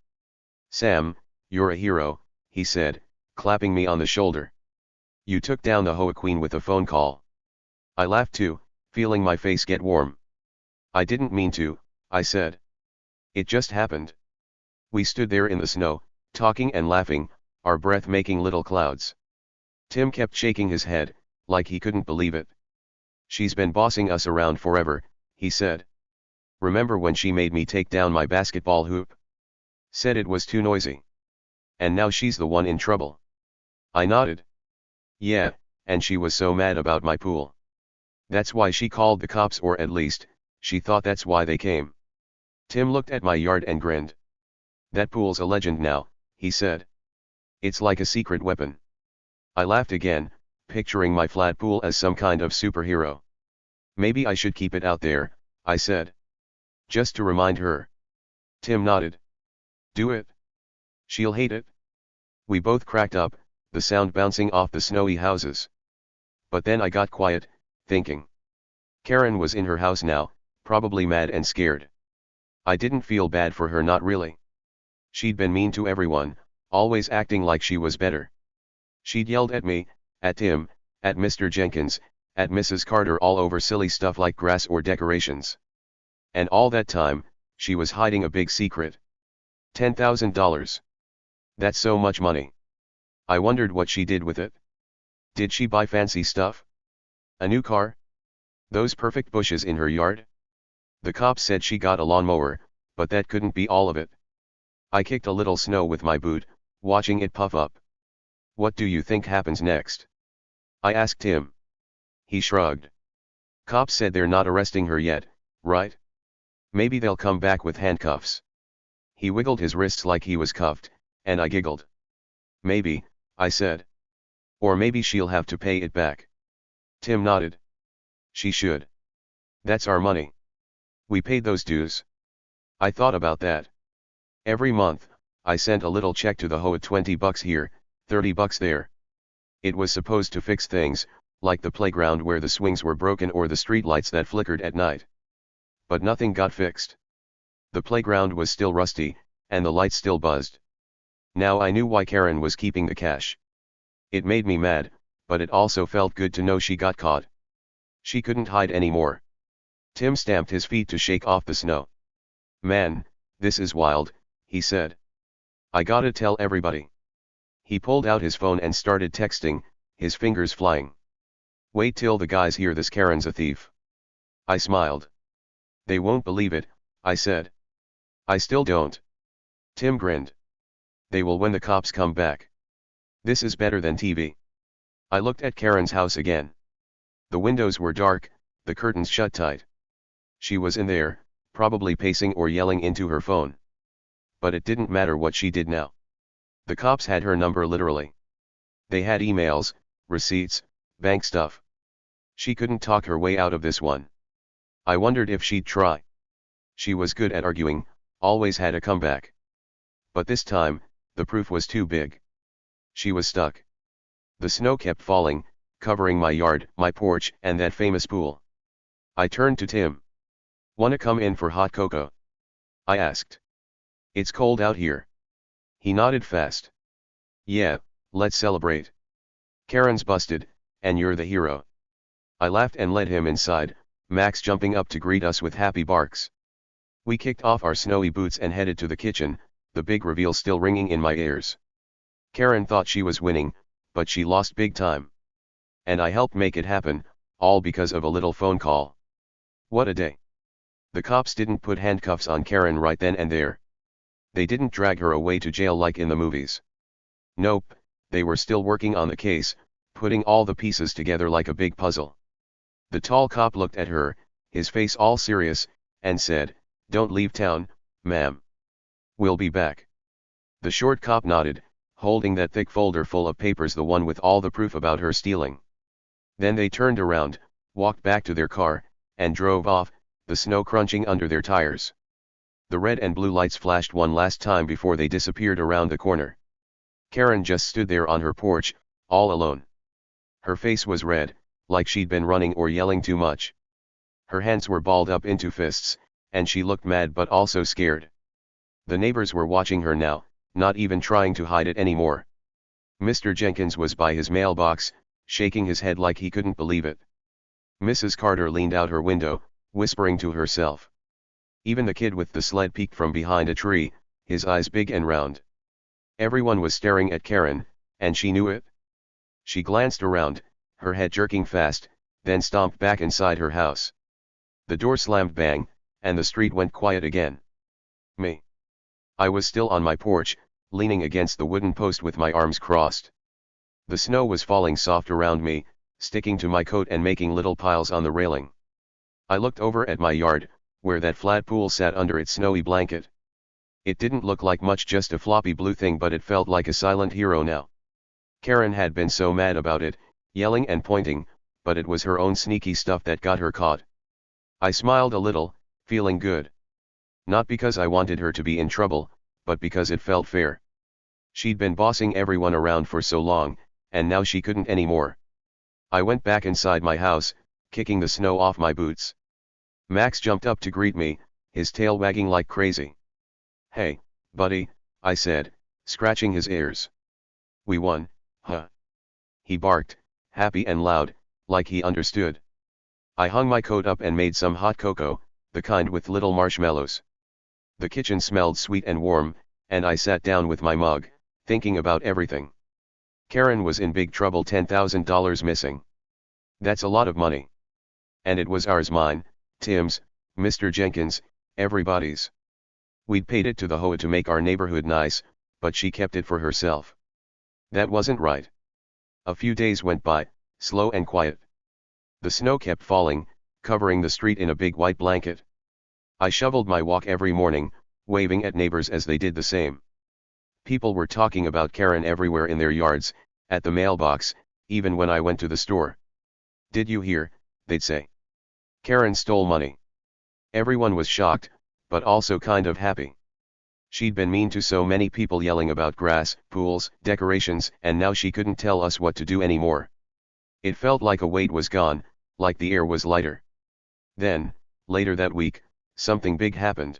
Sam, you're a hero, he said, clapping me on the shoulder. You took down the HOA queen with a phone call. I laughed too, feeling my face get warm. I didn't mean to, I said. It just happened. We stood there in the snow, talking and laughing, our breath making little clouds. Tim kept shaking his head, like he couldn't believe it. She's been bossing us around forever, he said. Remember when she made me take down my basketball hoop? Said it was too noisy. And now she's the one in trouble. I nodded. Yeah, and she was so mad about my pool. That's why she called the cops, or at least, she thought that's why they came. Tim looked at my yard and grinned. That pool's a legend now, he said. It's like a secret weapon. I laughed again, picturing my flat pool as some kind of superhero. Maybe I should keep it out there, I said. Just to remind her. Tim nodded. Do it. She'll hate it. We both cracked up, the sound bouncing off the snowy houses. But then I got quiet, thinking. Karen was in her house now, probably mad and scared. I didn't feel bad for her, not really. She'd been mean to everyone, always acting like she was better. She'd yelled at me, at Tim, at Mr. Jenkins, at Mrs. Carter, all over silly stuff like grass or decorations. And all that time, she was hiding a big secret. $10,000. That's so much money. I wondered what she did with it. Did she buy fancy stuff? A new car? Those perfect bushes in her yard? The cops said she got a lawnmower, but that couldn't be all of it. I kicked a little snow with my boot, watching it puff up. What do you think happens next? I asked him. He shrugged. Cops said they're not arresting her yet, right? Maybe they'll come back with handcuffs. He wiggled his wrists like he was cuffed, and I giggled. Maybe, I said. Or maybe she'll have to pay it back. Tim nodded. She should. That's our money. We paid those dues. I thought about that. Every month, I sent a little check to the HOA, $20 here, $30 there. It was supposed to fix things, like the playground where the swings were broken or the streetlights that flickered at night. But nothing got fixed. The playground was still rusty, and the lights still buzzed. Now I knew why Karen was keeping the cash. It made me mad, but it also felt good to know she got caught. She couldn't hide anymore. Tim stamped his feet to shake off the snow. Man, this is wild, he said. I gotta tell everybody. He pulled out his phone and started texting, his fingers flying. Wait till the guys hear this, Karen's a thief. I smiled. They won't believe it, I said. I still don't. Tim grinned. They will when the cops come back. This is better than TV. I looked at Karen's house again. The windows were dark, the curtains shut tight. She was in there, probably pacing or yelling into her phone. But it didn't matter what she did now. The cops had her number literally. They had emails, receipts, bank stuff. She couldn't talk her way out of this one. I wondered if she'd try. She was good at arguing, always had a comeback. But this time, the proof was too big. She was stuck. The snow kept falling, covering my yard, my porch, and that famous pool. I turned to Tim. Wanna come in for hot cocoa? I asked. It's cold out here. He nodded fast. Yeah, let's celebrate. Karen's busted, and you're the hero. I laughed and led him inside, Max jumping up to greet us with happy barks. We kicked off our snowy boots and headed to the kitchen, the big reveal still ringing in my ears. Karen thought she was winning, but she lost big time. And I helped make it happen, all because of a little phone call. What a day. The cops didn't put handcuffs on Karen right then and there. They didn't drag her away to jail like in the movies. Nope, they were still working on the case, putting all the pieces together like a big puzzle. The tall cop looked at her, his face all serious, and said, "Don't leave town, ma'am. We'll be back." The short cop nodded, holding that thick folder full of papers, the one with all the proof about her stealing. Then they turned around, walked back to their car, and drove off, the snow crunching under their tires. The red and blue lights flashed one last time before they disappeared around the corner. Karen just stood there on her porch, all alone. Her face was red, like she'd been running or yelling too much. Her hands were balled up into fists, and she looked mad but also scared. The neighbors were watching her now, not even trying to hide it anymore. Mr. Jenkins was by his mailbox, shaking his head like he couldn't believe it. Mrs. Carter leaned out her window, whispering to herself. Even the kid with the sled peeked from behind a tree, his eyes big and round. Everyone was staring at Karen, and she knew it. She glanced around, her head jerking fast, then stomped back inside her house. The door slammed bang, and the street went quiet again. Me. I was still on my porch, leaning against the wooden post with my arms crossed. The snow was falling soft around me, sticking to my coat and making little piles on the railing. I looked over at my yard, where that flat pool sat under its snowy blanket. It didn't look like much, just a floppy blue thing, but it felt like a silent hero now. Karen had been so mad about it, yelling and pointing, but it was her own sneaky stuff that got her caught. I smiled a little, feeling good. Not because I wanted her to be in trouble, but because it felt fair. She'd been bossing everyone around for so long, and now she couldn't anymore. I went back inside my house, kicking the snow off my boots. Max jumped up to greet me, his tail wagging like crazy. "Hey, buddy," I said, scratching his ears. "We won, huh?" He barked, happy and loud, like he understood. I hung my coat up and made some hot cocoa, the kind with little marshmallows. The kitchen smelled sweet and warm, and I sat down with my mug, thinking about everything. Karen was in big trouble, $10,000 missing. That's a lot of money. And it was ours, mine, Tim's, Mr. Jenkins, everybody's. We'd paid it to the HOA to make our neighborhood nice, but she kept it for herself. That wasn't right. A few days went by, slow and quiet. The snow kept falling, covering the street in a big white blanket. I shoveled my walk every morning, waving at neighbors as they did the same. People were talking about Karen everywhere, in their yards, at the mailbox, even when I went to the store. Did you hear, they'd say. Karen stole money. Everyone was shocked, but also kind of happy. She'd been mean to so many people yelling about grass, pools, decorations, and now she couldn't tell us what to do anymore. It felt like a weight was gone, like the air was lighter. Then, later that week, something big happened.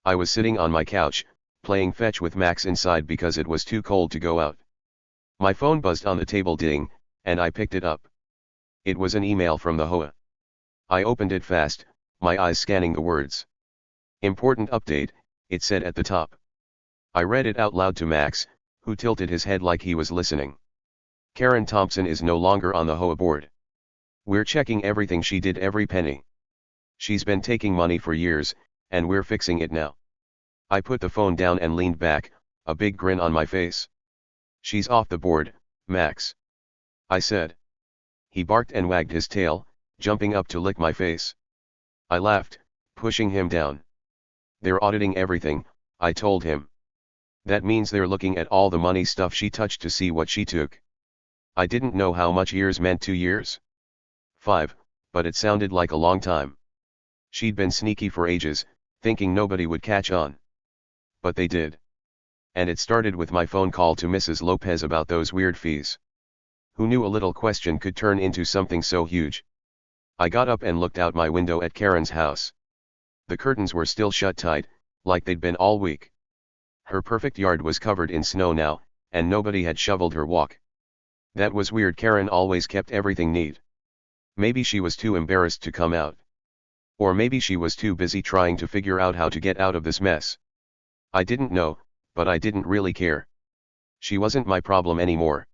I was sitting on my couch, playing fetch with Max inside because it was too cold to go out. My phone buzzed on the table ding, and I picked it up. It was an email from the HOA. I opened it fast, my eyes scanning the words. Important update, it said at the top. I read it out loud to Max, who tilted his head like he was listening. Karen Thompson is no longer on the HOA board. We're checking everything she did, every penny. She's been taking money for years, and we're fixing it now. I put the phone down and leaned back, a big grin on my face. She's off the board, Max, I said. He barked and wagged his tail, jumping up to lick my face. I laughed, pushing him down. They're auditing everything, I told him. That means they're looking at all the money stuff she touched to see what she took. I didn't know how much years meant. 2 years? 5, but it sounded like a long time. She'd been sneaky for ages, thinking nobody would catch on. But they did. And it started with my phone call to Mrs. Lopez about those weird fees. Who knew a little question could turn into something so huge? I got up and looked out my window at Karen's house. The curtains were still shut tight, like they'd been all week. Her perfect yard was covered in snow now, and nobody had shoveled her walk. That was weird. Karen always kept everything neat. Maybe she was too embarrassed to come out. Or maybe she was too busy trying to figure out how to get out of this mess. I didn't know, but I didn't really care. She wasn't my problem anymore.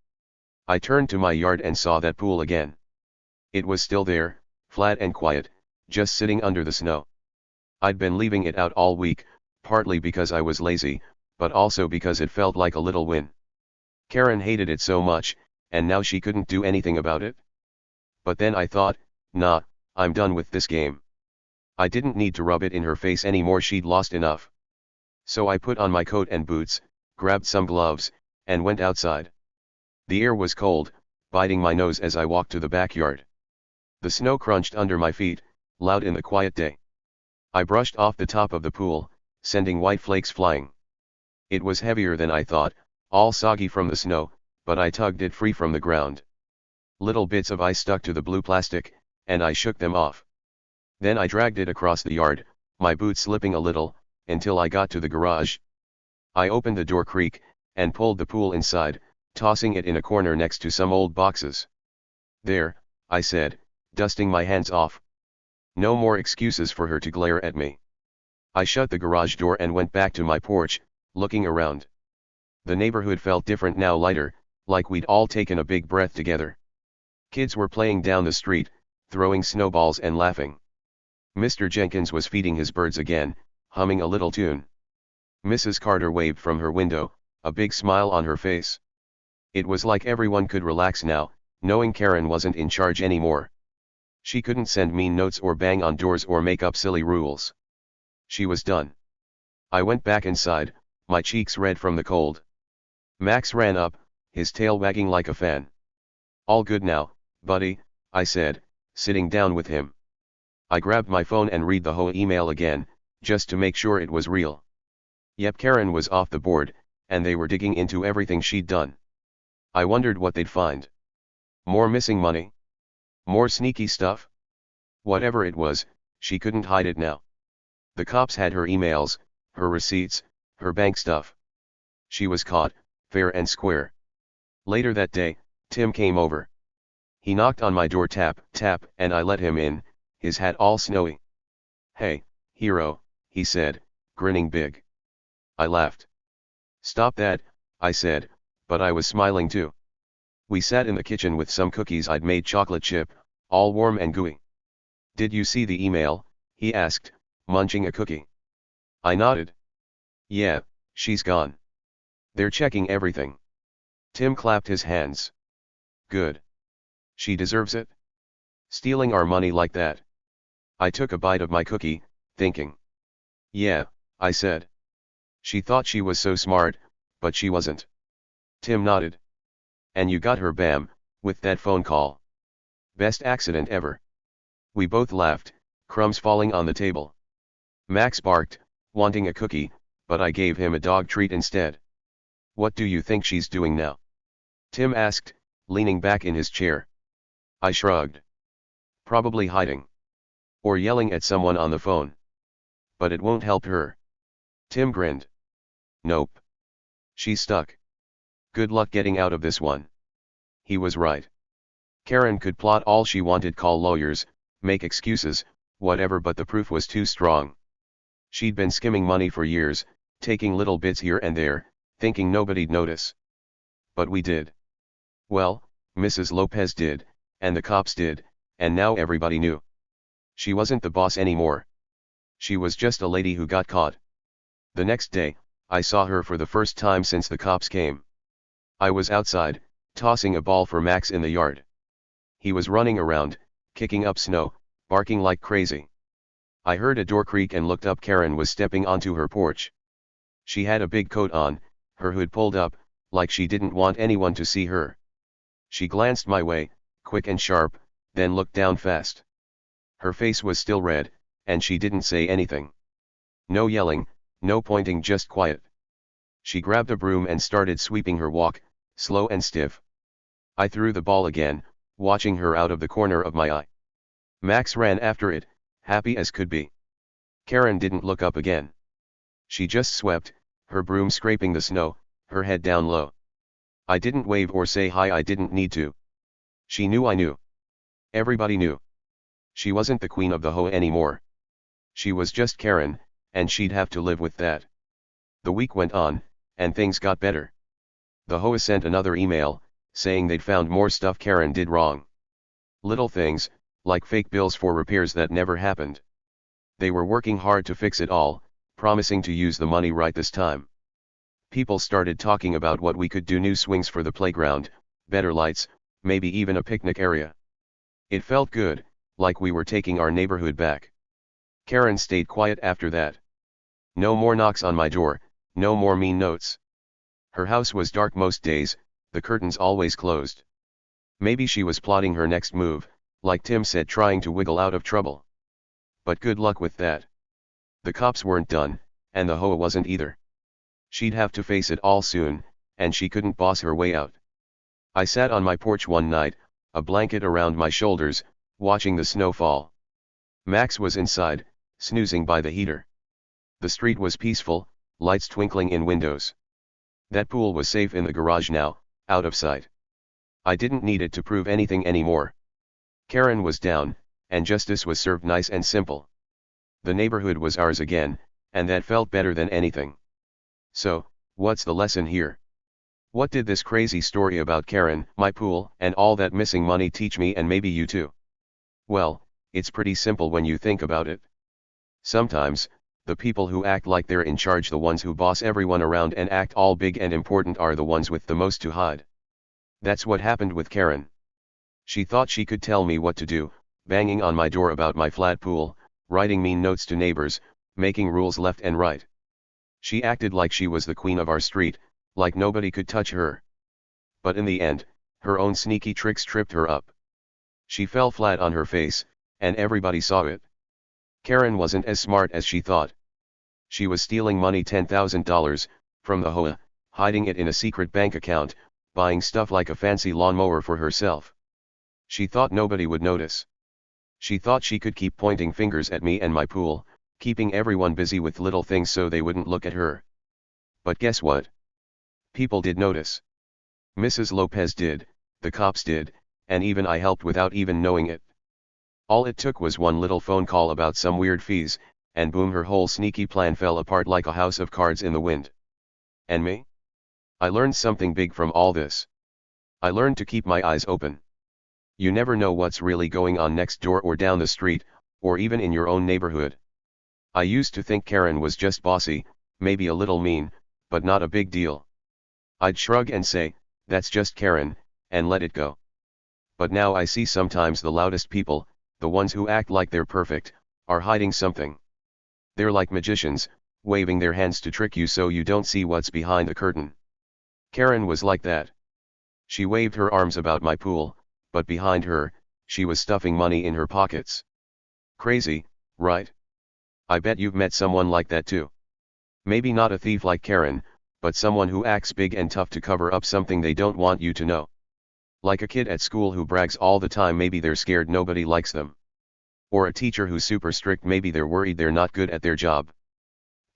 I turned to my yard and saw that pool again. It was still there, flat and quiet, just sitting under the snow. I'd been leaving it out all week, partly because I was lazy, but also because it felt like a little win. Karen hated it so much, and now she couldn't do anything about it. But then I thought, nah, I'm done with this game. I didn't need to rub it in her face anymore, she'd lost enough. So I put on my coat and boots, grabbed some gloves, and went outside. The air was cold, biting my nose as I walked to the backyard. The snow crunched under my feet, loud in the quiet day. I brushed off the top of the pool, sending white flakes flying. It was heavier than I thought, all soggy from the snow, but I tugged it free from the ground. Little bits of ice stuck to the blue plastic, and I shook them off. Then I dragged it across the yard, my boots slipping a little, until I got to the garage. I opened the door creak, and pulled the pool inside, tossing it in a corner next to some old boxes. There, I said, dusting my hands off. No more excuses for her to glare at me. I shut the garage door and went back to my porch, looking around. The neighborhood felt different now, lighter, like we'd all taken a big breath together. Kids were playing down the street, throwing snowballs and laughing. Mr. Jenkins was feeding his birds again, humming a little tune. Mrs. Carter waved from her window, a big smile on her face. It was like everyone could relax now, knowing Karen wasn't in charge anymore. She couldn't send mean notes or bang on doors or make up silly rules. She was done. I went back inside, my cheeks red from the cold. Max ran up, his tail wagging like a fan. All good now, buddy, I said, sitting down with him. I grabbed my phone and read the whole email again, just to make sure it was real. Yep, Karen was off the board, and they were digging into everything she'd done. I wondered what they'd find. More missing money? More sneaky stuff? Whatever it was, she couldn't hide it now. The cops had her emails, her receipts, her bank stuff. She was caught, fair and square. Later that day, Tim came over. He knocked on my door, tap, tap, and I let him in, his hat all snowy. Hey, hero, he said, grinning big. I laughed. Stop that, I said, but I was smiling too. We sat in the kitchen with some cookies I'd made, chocolate chip, all warm and gooey. Did you see the email? He asked, munching a cookie. I nodded. Yeah, she's gone. They're checking everything. Tim clapped his hands. Good. She deserves it. Stealing our money like that. I took a bite of my cookie, thinking. Yeah, I said. She thought she was so smart, but she wasn't. Tim nodded. And you got her, bam, With that phone call. Best accident ever. We both laughed, crumbs falling on the table. Max barked, wanting a cookie, but I gave him a dog treat instead. What do you think she's doing now? Tim asked, leaning back in his chair. I shrugged. Probably hiding. Or yelling at someone on the phone. But it won't help her. Tim grinned. Nope. She's stuck. Good luck getting out of this one. He was right. Karen could plot all she wanted, call lawyers, make excuses, whatever, but the proof was too strong. She'd been skimming money for years, taking little bits here and there, thinking nobody'd notice. But we did. Well, Mrs. Lopez did, and the cops did, and now everybody knew. She wasn't the boss anymore. She was just a lady who got caught. The next day, I saw her for the first time since the cops came. I was outside, tossing a ball for Max in the yard. He was running around, kicking up snow, barking like crazy. I heard a door creak and looked up. Karen was stepping onto her porch. She had a big coat on, her hood pulled up, like she didn't want anyone to see her. She glanced my way, quick and sharp, then looked down fast. Her face was still red, and she didn't say anything. No yelling, no pointing, just quiet. She grabbed a broom and started sweeping her walk, slow and stiff. I threw the ball again, watching her out of the corner of my eye. Max ran after it, happy as could be. Karen didn't look up again. She just swept, her broom scraping the snow, her head down low. I didn't wave or say hi, I didn't need to. She knew I knew. Everybody knew. She wasn't the queen of the HOA anymore. She was just Karen, and she'd have to live with that. The week went on, and things got better. The HOA sent another email, saying they'd found more stuff Karen did wrong. Little things, like fake bills for repairs that never happened. They were working hard to fix it all, promising to use the money right this time. People started talking about what we could do: new swings for the playground, better lights, maybe even a picnic area. It felt good, like we were taking our neighborhood back. Karen stayed quiet after that. No more knocks on my door, no more mean notes. Her house was dark most days, the curtains always closed. Maybe she was plotting her next move, like Tim said, trying to wiggle out of trouble. But good luck with that. The cops weren't done, and the HOA wasn't either. She'd have to face it all soon, and she couldn't boss her way out. I sat on my porch one night, a blanket around my shoulders, watching the snow fall. Max was inside, snoozing by the heater. The street was peaceful, lights twinkling in windows. That pool was safe in the garage now, out of sight. I didn't need it to prove anything anymore. Karen was down, and justice was served nice and simple. The neighborhood was ours again, and that felt better than anything. So, what's the lesson here? What did this crazy story about Karen, my pool, and all that missing money teach me, and maybe you too? Well, it's pretty simple when you think about it. Sometimes, the people who act like they're in charge, the ones who boss everyone around and act all big and important, are the ones with the most to hide. That's what happened with Karen. She thought she could tell me what to do, banging on my door about my flat pool, writing mean notes to neighbors, making rules left and right. She acted like she was the queen of our street, like nobody could touch her. But in the end, her own sneaky tricks tripped her up. She fell flat on her face, and everybody saw it. Karen wasn't as smart as she thought. She was stealing money, $10,000, from the HOA, hiding it in a secret bank account, buying stuff like a fancy lawnmower for herself. She thought nobody would notice. She thought she could keep pointing fingers at me and my pool, keeping everyone busy with little things so they wouldn't look at her. But guess what? People did notice. Mrs. Lopez did, the cops did, and even I helped without even knowing it. All it took was one little phone call about some weird fees, and boom, her whole sneaky plan fell apart like a house of cards in the wind. And me? I learned something big from all this. I learned to keep my eyes open. You never know what's really going on next door or down the street, or even in your own neighborhood. I used to think Karen was just bossy, maybe a little mean, but not a big deal. I'd shrug and say, that's just Karen, and let it go. But now I see sometimes the loudest people, the ones who act like they're perfect, are hiding something. They're like magicians, waving their hands to trick you so you don't see what's behind the curtain. Karen was like that. She waved her arms about my pool, but behind her, she was stuffing money in her pockets. Crazy, right? I bet you've met someone like that too. Maybe not a thief like Karen, but someone who acts big and tough to cover up something they don't want you to know. Like a kid at school who brags all the time, maybe they're scared nobody likes them. Or a teacher who's super strict, maybe they're worried they're not good at their job.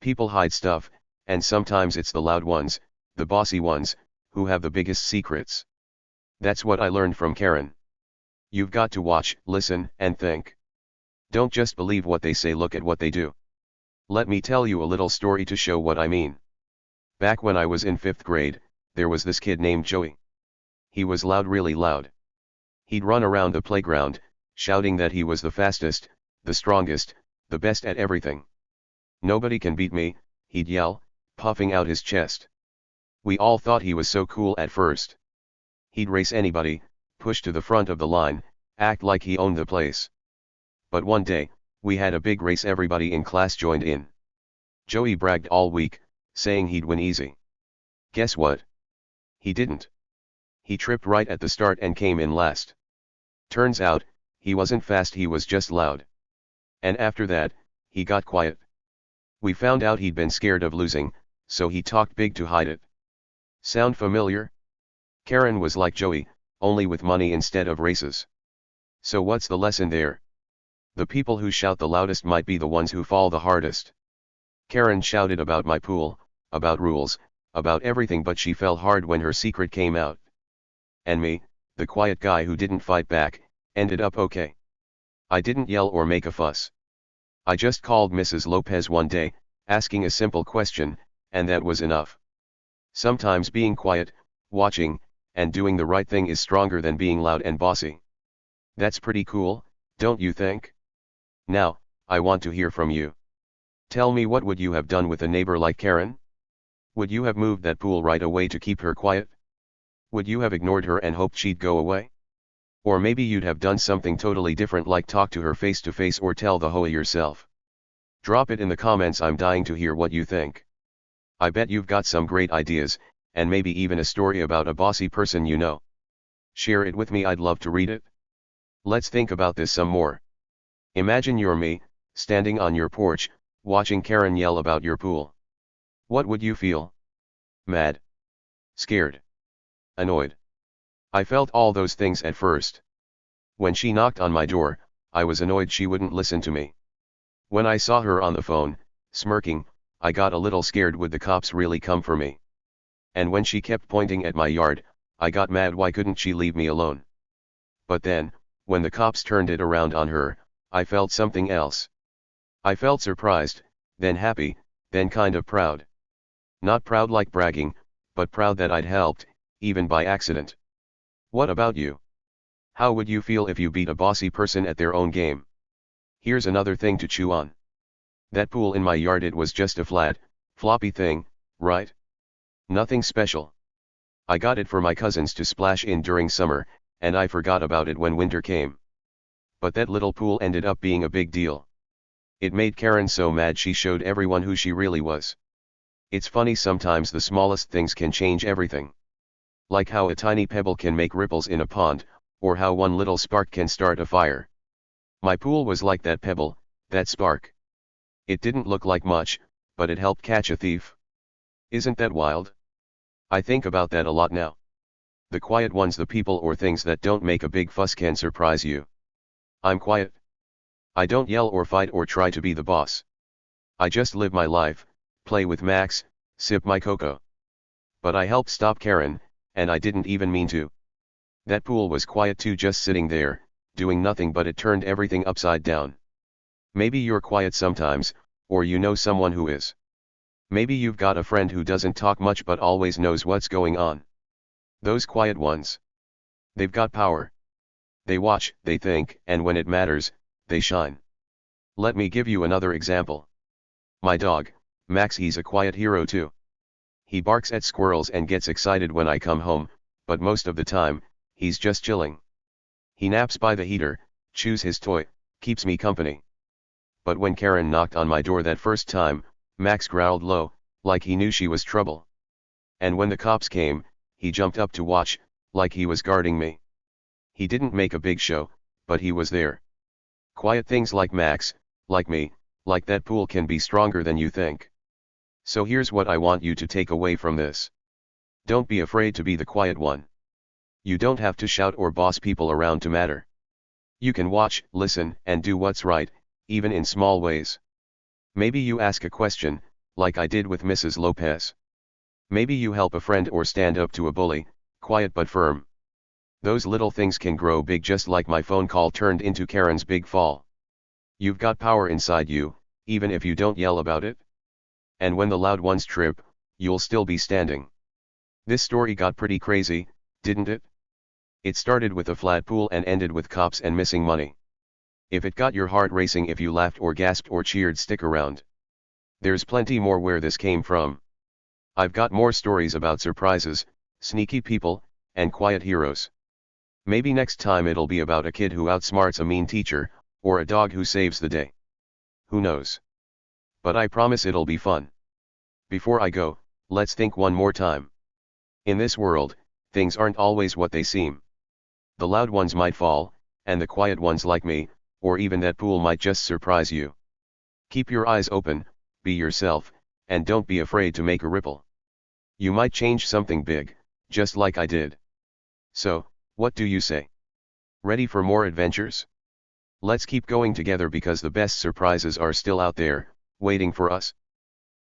People hide stuff, and sometimes it's the loud ones, the bossy ones, who have the biggest secrets. That's what I learned from Karen. You've got to watch, listen, and think. Don't just believe what they say, look at what they do. Let me tell you a little story to show what I mean. Back when I was in 5th grade, there was this kid named Joey. He was loud, really loud. He'd run around the playground, shouting that he was the fastest, the strongest, the best at everything. Nobody can beat me, he'd yell, puffing out his chest. We all thought he was so cool at first. He'd race anybody, push to the front of the line, act like he owned the place. But one day, we had a big race, everybody in class joined in. Joey bragged all week, saying he'd win easy. Guess what? He didn't. He tripped right at the start and came in last. Turns out, he wasn't fast, he was just loud. And after that, he got quiet. We found out he'd been scared of losing, so he talked big to hide it. Sound familiar? Karen was like Joey, only with money instead of races. So what's the lesson there? The people who shout the loudest might be the ones who fall the hardest. Karen shouted about my pool, about rules, about everything, but she fell hard when her secret came out. And me, the quiet guy who didn't fight back, ended up okay. I didn't yell or make a fuss. I just called Mrs. Lopez one day, asking a simple question, and that was enough. Sometimes being quiet, watching, and doing the right thing is stronger than being loud and bossy. That's pretty cool, don't you think? Now, I want to hear from you. Tell me, what would you have done with a neighbor like Karen? Would you have moved that pool right away to keep her quiet? Would you have ignored her and hoped she'd go away? Or maybe you'd have done something totally different, like talk to her face to face or tell the HOA yourself. Drop it in the comments, I'm dying to hear what you think. I bet you've got some great ideas, and maybe even a story about a bossy person you know. Share it with me, I'd love to read it. Let's think about this some more. Imagine you're me, standing on your porch, watching Karen yell about your pool. What would you feel? Mad? Scared? Annoyed? I felt all those things at first. When she knocked on my door, I was annoyed she wouldn't listen to me. When I saw her on the phone, smirking, I got a little scared, would the cops really come for me? And when she kept pointing at my yard, I got mad, why couldn't she leave me alone? But then, when the cops turned it around on her, I felt something else. I felt surprised, then happy, then kind of proud. Not proud like bragging, but proud that I'd helped, even by accident. What about you? How would you feel if you beat a bossy person at their own game? Here's another thing to chew on. That pool in my yard, it was just a flat, floppy thing, right? Nothing special. I got it for my cousins to splash in during summer, and I forgot about it when winter came. But that little pool ended up being a big deal. It made Karen so mad she showed everyone who she really was. It's funny, sometimes the smallest things can change everything. Like how a tiny pebble can make ripples in a pond, or how one little spark can start a fire. My pool was like that pebble, that spark. It didn't look like much, but it helped catch a thief. Isn't that wild? I think about that a lot now. The quiet ones, the people or things that don't make a big fuss, can surprise you. I'm quiet. I don't yell or fight or try to be the boss. I just live my life, play with Max, sip my cocoa. But I helped stop Karen, and I didn't even mean to. That pool was quiet too, just sitting there, doing nothing, but it turned everything upside down. Maybe you're quiet sometimes, or you know someone who is. Maybe you've got a friend who doesn't talk much but always knows what's going on. Those quiet ones. They've got power. They watch, they think, and when it matters, they shine. Let me give you another example. My dog, Max, he's a quiet hero too. He barks at squirrels and gets excited when I come home, but most of the time, he's just chilling. He naps by the heater, chews his toy, keeps me company. But when Karen knocked on my door that first time, Max growled low, like he knew she was trouble. And when the cops came, he jumped up to watch, like he was guarding me. He didn't make a big show, but he was there. Quiet things like Max, like me, like that pool can be stronger than you think. So here's what I want you to take away from this. Don't be afraid to be the quiet one. You don't have to shout or boss people around to matter. You can watch, listen, and do what's right, even in small ways. Maybe you ask a question, like I did with Mrs. Lopez. Maybe you help a friend or stand up to a bully, quiet but firm. Those little things can grow big, just like my phone call turned into Karen's big fall. You've got power inside you, even if you don't yell about it. And when the loud ones trip, you'll still be standing. This story got pretty crazy, didn't it? It started with a flat pool and ended with cops and missing money. If it got your heart racing, if you laughed or gasped or cheered, stick around. There's plenty more where this came from. I've got more stories about surprises, sneaky people, and quiet heroes. Maybe next time it'll be about a kid who outsmarts a mean teacher, or a dog who saves the day. Who knows? But I promise it'll be fun. Before I go, let's think one more time. In this world, things aren't always what they seem. The loud ones might fall, and the quiet ones like me, or even that pool, might just surprise you. Keep your eyes open, be yourself, and don't be afraid to make a ripple. You might change something big, just like I did. So, what do you say? Ready for more adventures? Let's keep going together, because the best surprises are still out there, waiting for us.